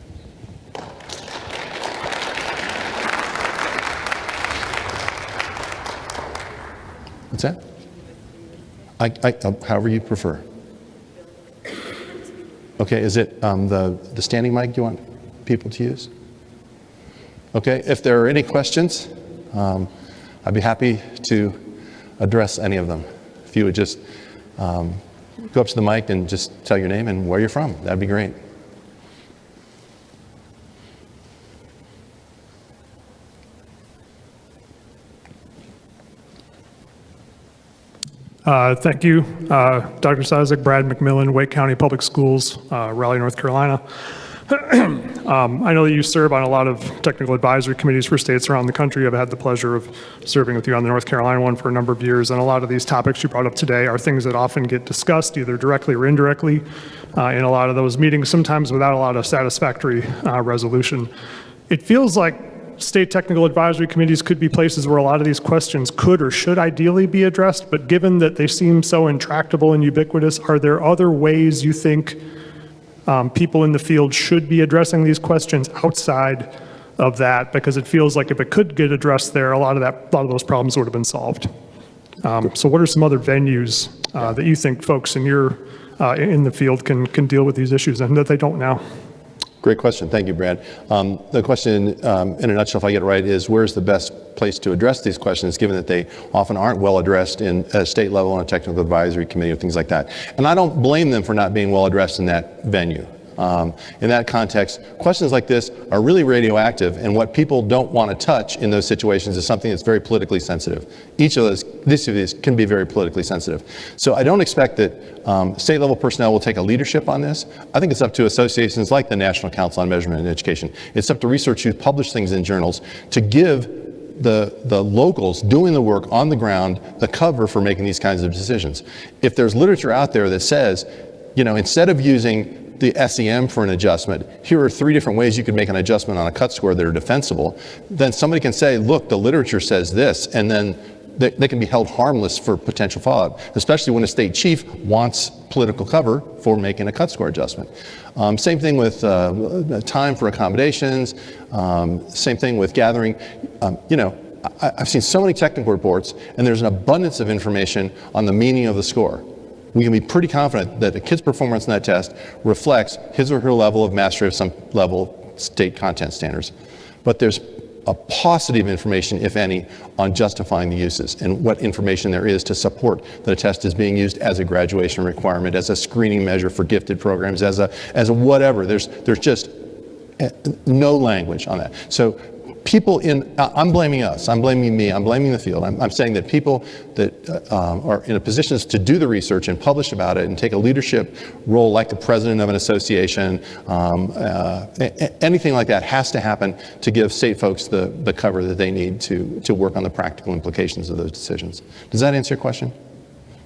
What's that? However you prefer. Okay, is it the standing mic you want people to use? Okay, if there are any questions, I'd be happy to address any of them. If you would just go up to the mic and just tell your name and where you're from, that'd be great. Thank you, Dr. Cizik, Brad McMillan, Wake County Public Schools, Raleigh, North Carolina. I know that you serve on a lot of technical advisory committees for states around the country. I've had the pleasure of serving with you on the North Carolina one for a number of years, and a lot of these topics you brought up today are things that often get discussed either directly or indirectly in a lot of those meetings, sometimes without a lot of satisfactory resolution. It feels like state technical advisory committees could be places where a lot of these questions could or should ideally be addressed, but given that they seem so intractable and ubiquitous, are there other ways you think people in the field should be addressing these questions outside of that? Because it feels like if it could get addressed there, a lot of those problems would have been solved. So what are some other venues that you think folks in the field can deal with these issues and that they don't now? Great question. Thank you, Brad. The question, in a nutshell, if I get it right, is where's the best place to address these questions, given that they often aren't well addressed in a state level on a technical advisory committee or things like that. And I don't blame them for not being well addressed in that venue. In that context, questions like this are really radioactive, and what people don't want to touch in those situations is something that's very politically sensitive. Each of these can be very politically sensitive. So I don't expect that state level personnel will take a leadership on this. I think it's up to associations like the National Council on Measurement and Education. It's up to research who publish things in journals to give the locals doing the work on the ground the cover for making these kinds of decisions. If there's literature out there that says, instead of using the SEM for an adjustment, here are 3 different ways you could make an adjustment on a cut score that are defensible, then somebody can say, look, the literature says this, and then they can be held harmless for potential fallout, especially when a state chief wants political cover for making a cut score adjustment. Same thing with time for accommodations, same thing with gathering. I've seen so many technical reports, and there's an abundance of information on the meaning of the score. We can be pretty confident that a kid's performance on that test reflects his or her level of mastery of some level state content standards. But there's a paucity of information, if any, on justifying the uses and what information there is to support that a test is being used as a graduation requirement, as a screening measure for gifted programs, as a whatever. There's just no language on that. So I'm blaming us, I'm blaming me, I'm blaming the field. I'm saying that people that are in a positions to do the research and publish about it and take a leadership role like the president of an association, anything like that has to happen to give state folks the cover that they need to work on the practical implications of those decisions. Does that answer your question?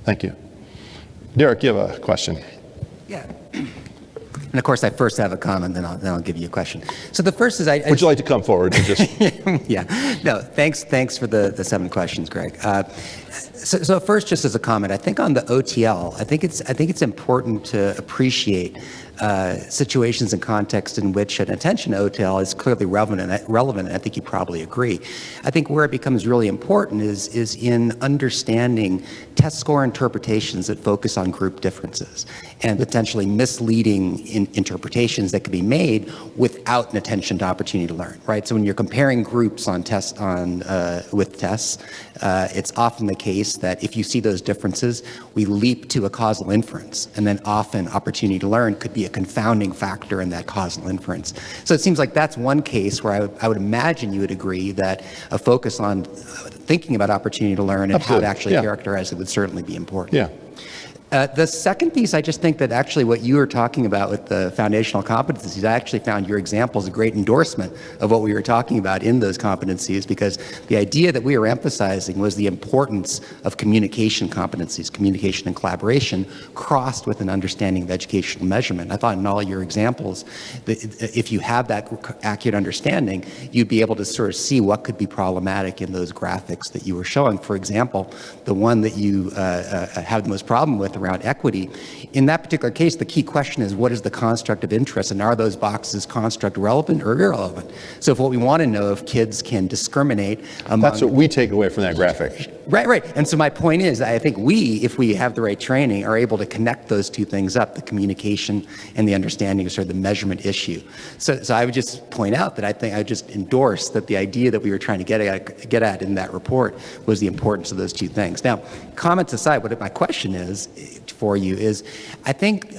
Thank you. Derek, you have a question. Yeah. And of course, I first have a comment, then I'll give you a question. So the first is Would you like to come forward and just? Yeah. No. Thanks for the 7 questions, Greg. So first, just as a comment, I think on the OTL, I think it's important to appreciate situations and contexts in which an attention to OTL is clearly relevant, and I think you probably agree. I think where it becomes really important is in understanding test score interpretations that focus on group differences and potentially misleading interpretations that can be made without an attention to opportunity to learn, right? So when you're comparing groups with tests, it's often the case that if you see those differences, we leap to a causal inference, and then often opportunity to learn could be a confounding factor in that causal inference. So it seems like that's one case where I would imagine you would agree that a focus on thinking about opportunity to learn and Absolutely. how to actually Yeah. characterize it would certainly be important. Yeah. The second piece, I just think that actually what you were talking about with the foundational competencies, I actually found your examples a great endorsement of what we were talking about in those competencies, because the idea that we were emphasizing was the importance of communication competencies, communication and collaboration, crossed with an understanding of educational measurement. I thought in all your examples, that if you have that accurate understanding, you'd be able to sort of see what could be problematic in those graphics that you were showing. For example, the one that you have the most problem with around equity. In that particular case, the key question is, what is the construct of interest, and are those boxes construct relevant or irrelevant? So if what we want to know if kids can discriminate among... That's what we take away from that graphic. Right. And so my point is, I think if we have the right training, are able to connect those two things up, the communication and the understanding of sort of the measurement issue. So I would just point out that I think I just endorse that the idea that we were trying to get at in that report was the importance of those two things. Now, comments aside, what my question is for you is, I think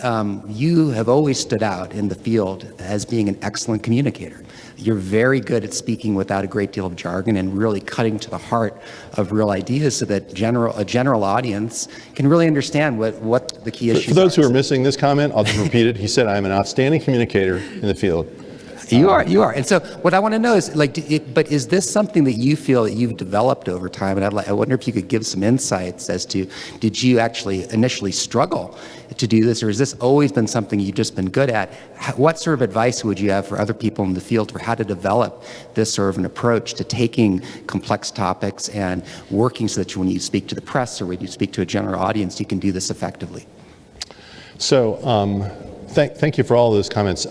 you have always stood out in the field as being an excellent communicator. You're very good at speaking without a great deal of jargon and really cutting to the heart of real ideas so that a general audience can really understand what the key issues are. For those who are missing this comment, I'll just repeat it. He said, I'm an outstanding communicator in the field. You are. And so what I want to know is, but is this something that you feel that you've developed over time? And I wonder if you could give some insights as to, did you actually initially struggle to do this, or has this always been something you've just been good at? What sort of advice would you have for other people in the field for how to develop this sort of an approach to taking complex topics and working so that when you speak to the press or when you speak to a general audience, you can do this effectively? So, Thank you for all those comments.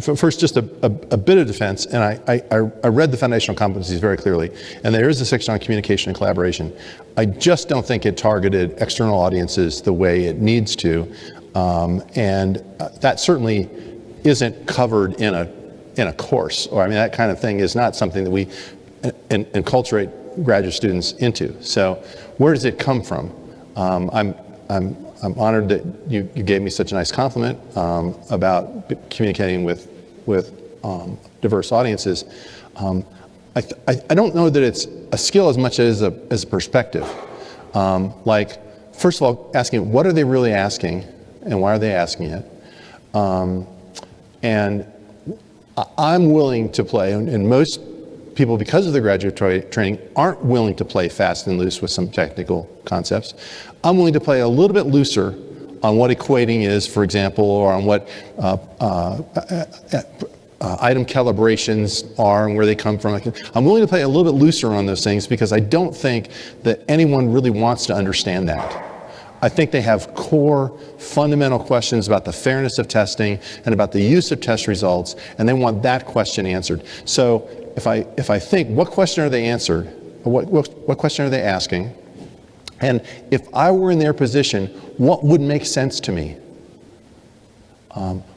First, just a bit of defense, and I read the foundational competencies very clearly, and there is a section on communication and collaboration. I just don't think it targeted external audiences the way it needs to, and that certainly isn't covered in a course. Or I mean, that kind of thing is not something that we enculturate graduate students into. So, where does it come from? I'm honored that you gave me such a nice compliment about communicating with diverse audiences. I don't know that it's a skill as much as a perspective. Like, first of all, asking what are they really asking, and why are they asking it? And I'm willing to play, and most people, because of their graduate training, aren't willing to play fast and loose with some technical concepts. I'm willing to play a little bit looser on what equating is, for example, or on what item calibrations are and where they come from. I'm willing to play a little bit looser on those things because I don't think that anyone really wants to understand that. I think they have core, fundamental questions about the fairness of testing and about the use of test results, and they want that question answered. So if I think, what question are they answered? What question are they asking? And if I were in their position, what would make sense to me?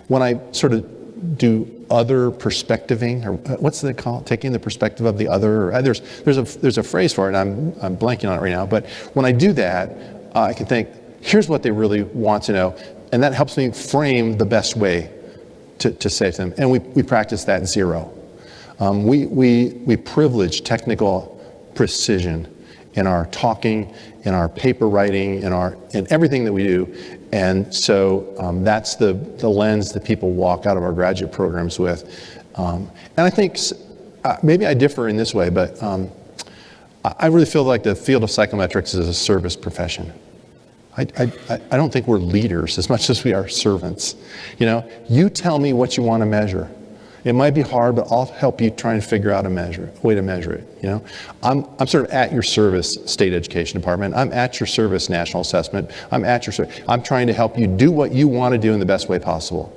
When I sort of do other perspectiving, or what's they call it? Taking the perspective of the other. Or there's a phrase for it. I'm blanking on it right now. But when I do that, I can think, here's what they really want to know, and that helps me frame the best way to say to them. And we practice that zero. We privilege technical precision in our talking, in our paper writing, in everything that we do. And so that's the lens that people walk out of our graduate programs with. And I think maybe I differ in this way, but I really feel like the field of psychometrics is a service profession. I don't think we're leaders as much as we are servants. You know, you tell me what you want to measure. It might be hard, but I'll help you try and figure out a way to measure it. You know, I'm sort of at your service, state education department. I'm at your service, national assessment. I'm trying to help you do what you want to do in the best way possible.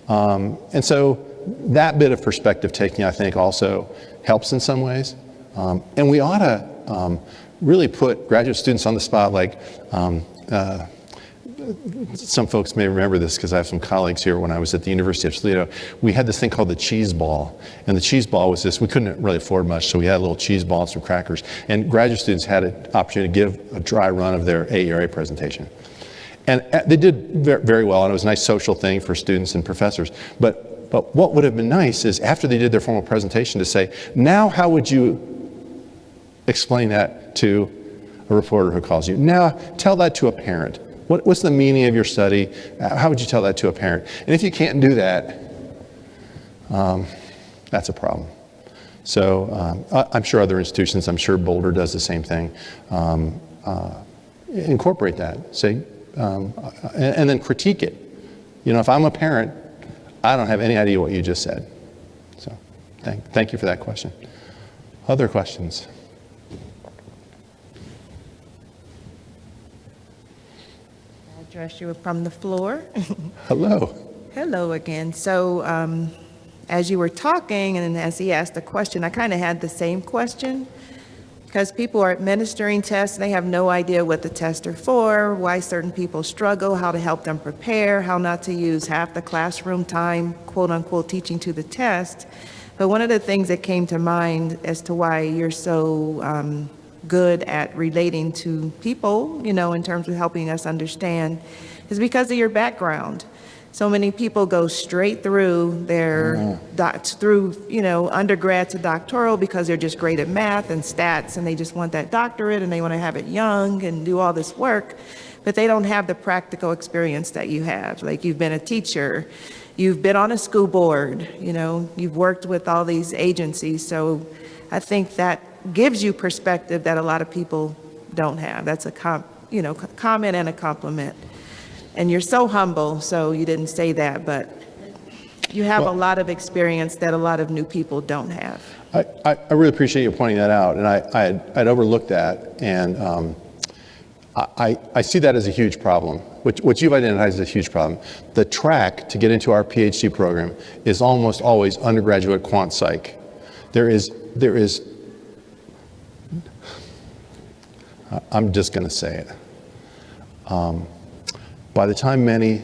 And so that bit of perspective taking, I think, also helps in some ways. And we ought to really put graduate students on the spot, like. Some folks may remember this because I have some colleagues here when I was at the University of Toledo. We had this thing called the cheese ball. And the cheese ball was this, we couldn't really afford much, so we had a little cheese ball and some crackers. And graduate students had an opportunity to give a dry run of their AERA presentation. And they did very well, and it was a nice social thing for students and professors. But what would have been nice is after they did their formal presentation to say, now how would you explain that to a reporter who calls you? Now tell that to a parent. What's the meaning of your study? How would you tell that to a parent? And if you can't do that, that's a problem. So I'm sure other institutions, I'm sure Boulder does the same thing. Incorporate that, say, and then critique it. You know, if I'm a parent, I don't have any idea what you just said. So thank you for that question. Other questions? Address you from the floor. Hello. Hello again. So as you were talking and as he asked the question, I kind of had the same question because people are administering tests. They have no idea what the tests are for, why certain people struggle, how to help them prepare, how not to use half the classroom time, quote unquote, teaching to the test. But one of the things that came to mind as to why you're so good at relating to people, in terms of helping us understand, is because of your background. So many people go straight through their undergrad to doctoral because they're just great at math and stats, and they just want that doctorate and they want to have it young and do all this work, but they don't have the practical experience that you have. Like, you've been a teacher, you've been on a school board, you've worked with all these agencies. So I think that gives you perspective that a lot of people don't have. That's a comment and a compliment. And you're so humble, so you didn't say that, but you have a lot of experience that a lot of new people don't have. I really appreciate you pointing that out, and I'd overlooked that, and I see that as a huge problem. What you've identified as a huge problem. The track to get into our PhD program is almost always undergraduate quant psych. There is. I'm just going to say it. By the time many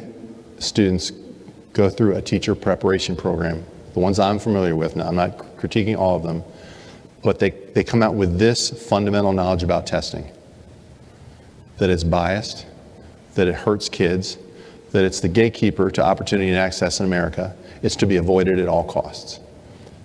students go through a teacher preparation program, the ones I'm familiar with, now I'm not critiquing all of them, but they come out with this fundamental knowledge about testing: that it's biased, that it hurts kids, that it's the gatekeeper to opportunity and access in America. It's to be avoided at all costs.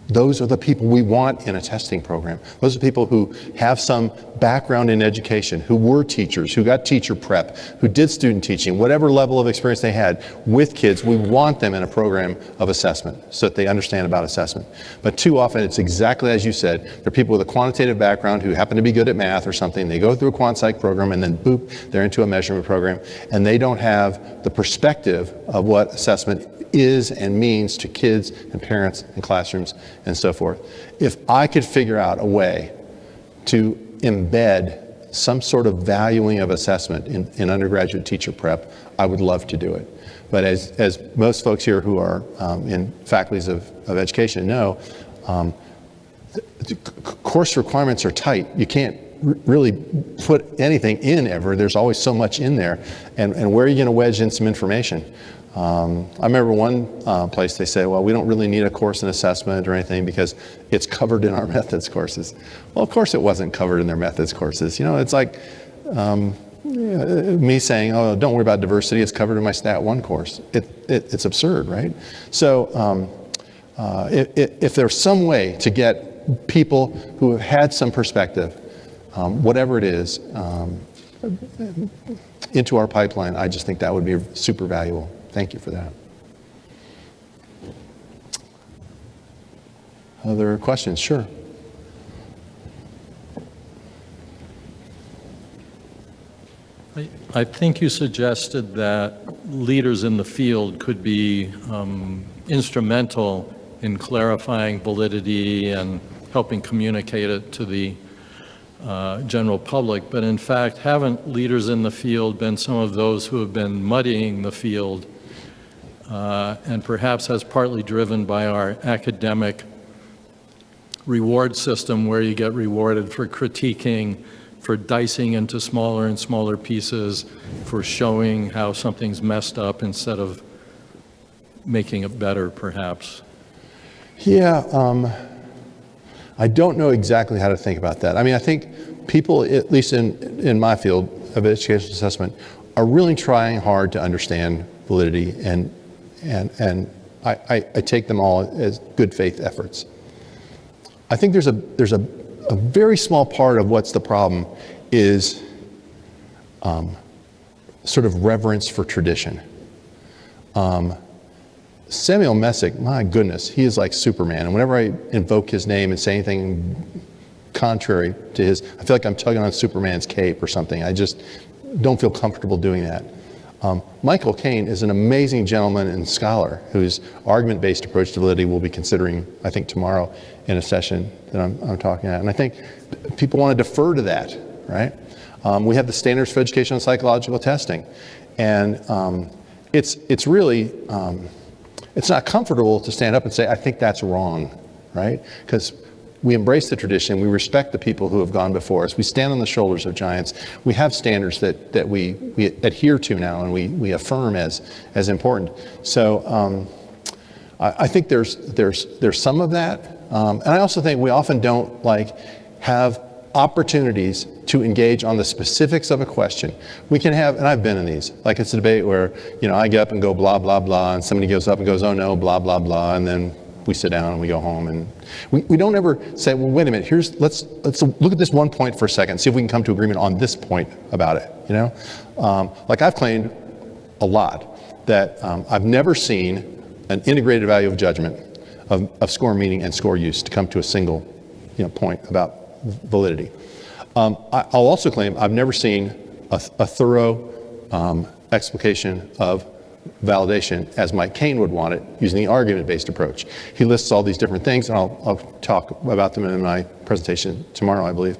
Those are the people we want in a testing program. Those are people who have some background in education, who were teachers, who got teacher prep, who did student teaching, whatever level of experience they had with kids. We want them in a program of assessment so that they understand about assessment. But too often it's exactly as you said. They're people with a quantitative background who happen to be good at math or something. They go through a quant psych program and then boop, they're into a measurement program, and they don't have the perspective of what assessment is and means to kids and parents and classrooms and so forth. If I could figure out a way to embed some sort of valuing of assessment in undergraduate teacher prep, I would love to do it. But as most folks here who are in faculties of education know, the course requirements are tight. You can't really put anything in ever. There's always so much in there. And where are you going to wedge in some information? I remember one place they said, well, we don't really need a course in assessment or anything because it's covered in our methods courses. Well, of course it wasn't covered in their methods courses. It's like me saying, oh, don't worry about diversity, it's covered in my Stat 1 course. It's absurd, right? So if there's some way to get people who have had some perspective, whatever it is, into our pipeline, I just think that would be super valuable. Thank you for that. Other questions? Sure. I think you suggested that leaders in the field could be instrumental in clarifying validity and helping communicate it to the general public, but in fact, haven't leaders in the field been some of those who have been muddying the field, and perhaps that's partly driven by our academic reward system where you get rewarded for critiquing, for dicing into smaller and smaller pieces, for showing how something's messed up instead of making it better, perhaps. Yeah, I don't know exactly how to think about that. I mean, I think people, at least in my field of educational assessment, are really trying hard to understand validity, and I take them all as good faith efforts. I think there's a very small part of what's the problem is sort of reverence for tradition. Samuel Messick, my goodness, he is like Superman. And whenever I invoke his name and say anything contrary to his, I feel like I'm tugging on Superman's cape or something. I just don't feel comfortable doing that. Michael Caine is an amazing gentleman and scholar whose argument-based approach to validity we'll be considering, I think, tomorrow in a session that I'm talking at. And I think people want to defer to that, right? We have the standards for educational and psychological testing. And it's really, it's not comfortable to stand up and say, I think that's wrong, right? Because we embrace the tradition, we respect the people who have gone before us, we stand on the shoulders of giants, we have standards that we adhere to now and we affirm as important. So I think there's some of that. And I also think we often don't have opportunities to engage on the specifics of a question. We can have, and I've been in these, like it's a debate where, I get up and go blah, blah, blah, and somebody goes up and goes, oh no, blah, blah, blah, and then we sit down and we go home, and we don't ever say, well, wait a minute, let's look at this one point for a second, see if we can come to agreement on this point about it, Like I've claimed a lot that I've never seen an integrated value of judgment of score meaning and score use to come to a single point about validity. I'll also claim I've never seen a thorough explication of validation as Mike Kane would want it, using the argument-based approach. He lists all these different things, and I'll talk about them in my presentation tomorrow, I believe.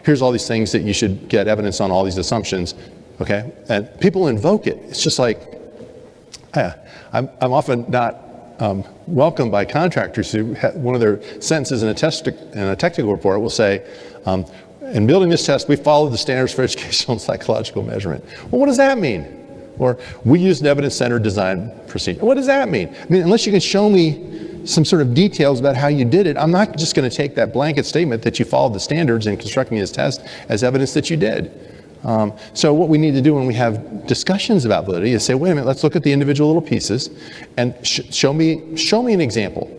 Here's all these things that you should get evidence on, all these assumptions, okay? And people invoke it. It's just like, I'm often not welcomed by contractors who one of their sentences in a technical report will say, in building this test, we followed the standards for educational and psychological measurement. Well, what does that mean? Or we used an evidence-centered design procedure. What does that mean? I mean, unless you can show me some sort of details about how you did it, I'm not just going to take that blanket statement that you followed the standards in constructing this test as evidence that you did. So what we need to do when we have discussions about validity is say, wait a minute, let's look at the individual little pieces and show me an example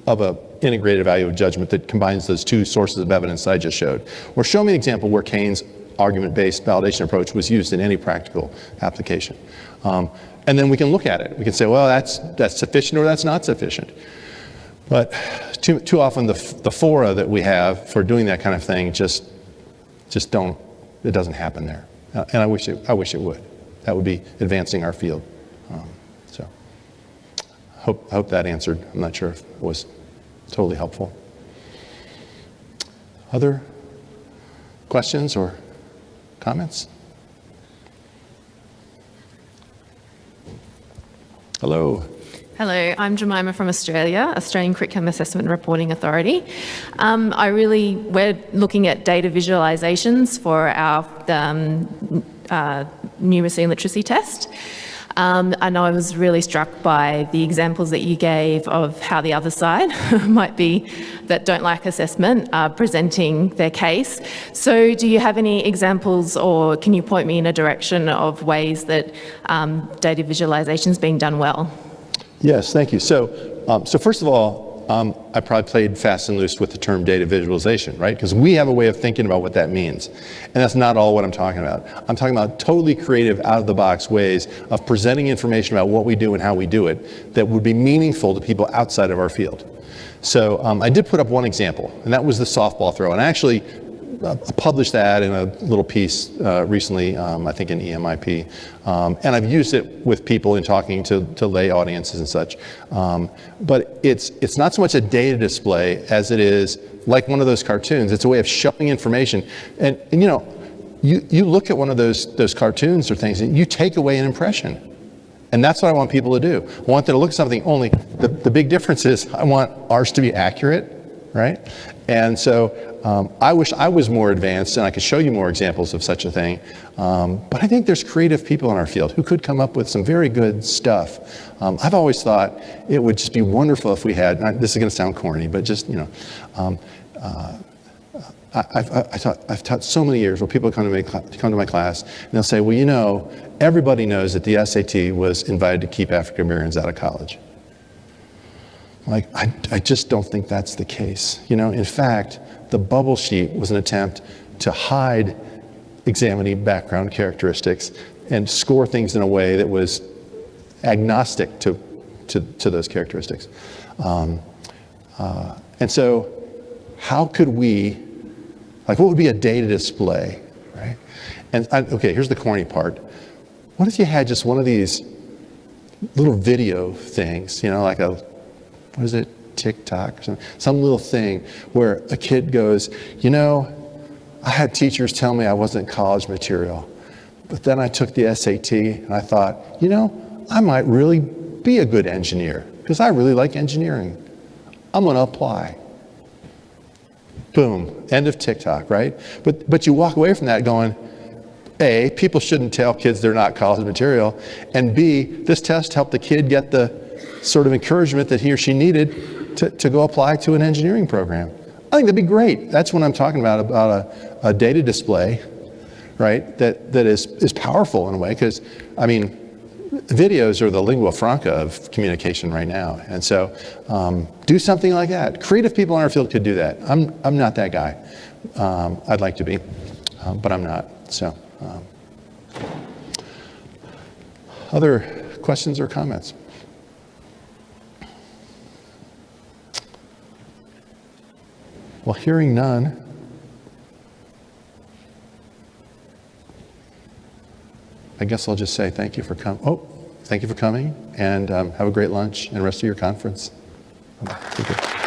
of a integrated value of judgment that combines those two sources of evidence I just showed. Or show me an example where Kane's argument-based validation approach was used in any practical application. And then we can look at it. We can say, well, that's sufficient or that's not sufficient. But too often the fora that we have for doing that kind of thing just don't, it doesn't happen there. And I wish it would. That would be advancing our field. So I hope that answered. I'm not sure if it was totally helpful. Other questions or comments? Hello. Hello, I'm Jemima from Australia, Australian Curriculum Assessment and Reporting Authority. We're looking at data visualizations for our numeracy and literacy test. I know I was really struck by the examples that you gave of how the other side might be, that don't like assessment, presenting their case. So do you have any examples, or can you point me in a direction of ways that data visualization is being done well? Yes, thank you. So first of all, I probably played fast and loose with the term data visualization, right? Because we have a way of thinking about what that means. And that's not all what I'm talking about. I'm talking about totally creative, out-of-the-box ways of presenting information about what we do and how we do it that would be meaningful to people outside of our field. So I did put up one example, and that was the softball throw. And I actually published that in a little piece recently, I think in EMIP. And I've used it with people in talking to lay audiences and such. But it's not so much a data display as it is like one of those cartoons. It's a way of showing information. And you look at one of those cartoons or things and you take away an impression. And that's what I want people to do. I want them to look at something, only the big difference is I want ours to be accurate, right? And so I wish I was more advanced and I could show you more examples of such a thing. But I think there's creative people in our field who could come up with some very good stuff. I've always thought it would just be wonderful if we had, this is going to sound corny, but just, I've taught so many years where people come to my class and they'll say, well, everybody knows that the SAT was invited to keep African Americans out of college. Like, I just don't think that's the case. In fact, the bubble sheet was an attempt to hide examining background characteristics and score things in a way that was agnostic to those characteristics. And so how could we, what would be a data display, right? And okay, here's the corny part. What if you had just one of these little video things, like what is it, TikTok or something, some little thing where a kid goes, I had teachers tell me I wasn't college material, but then I took the SAT and I thought, I might really be a good engineer because I really like engineering. I'm going to apply. Boom, end of TikTok, right? But you walk away from that going, A, people shouldn't tell kids they're not college material, and B, this test helped the kid get the sort of encouragement that he or she needed to go apply to an engineering program. I think that'd be great. That's what I'm talking about a data display, right? That is powerful in a way, because I mean, videos are the lingua franca of communication right now, and so do something like that. Creative people in our field could do that. I'm not that guy. I'd like to be, but I'm not. So, other questions or comments? Well, hearing none, I guess I'll just say thank you for thank you for coming, and have a great lunch and rest of your conference. Thank you.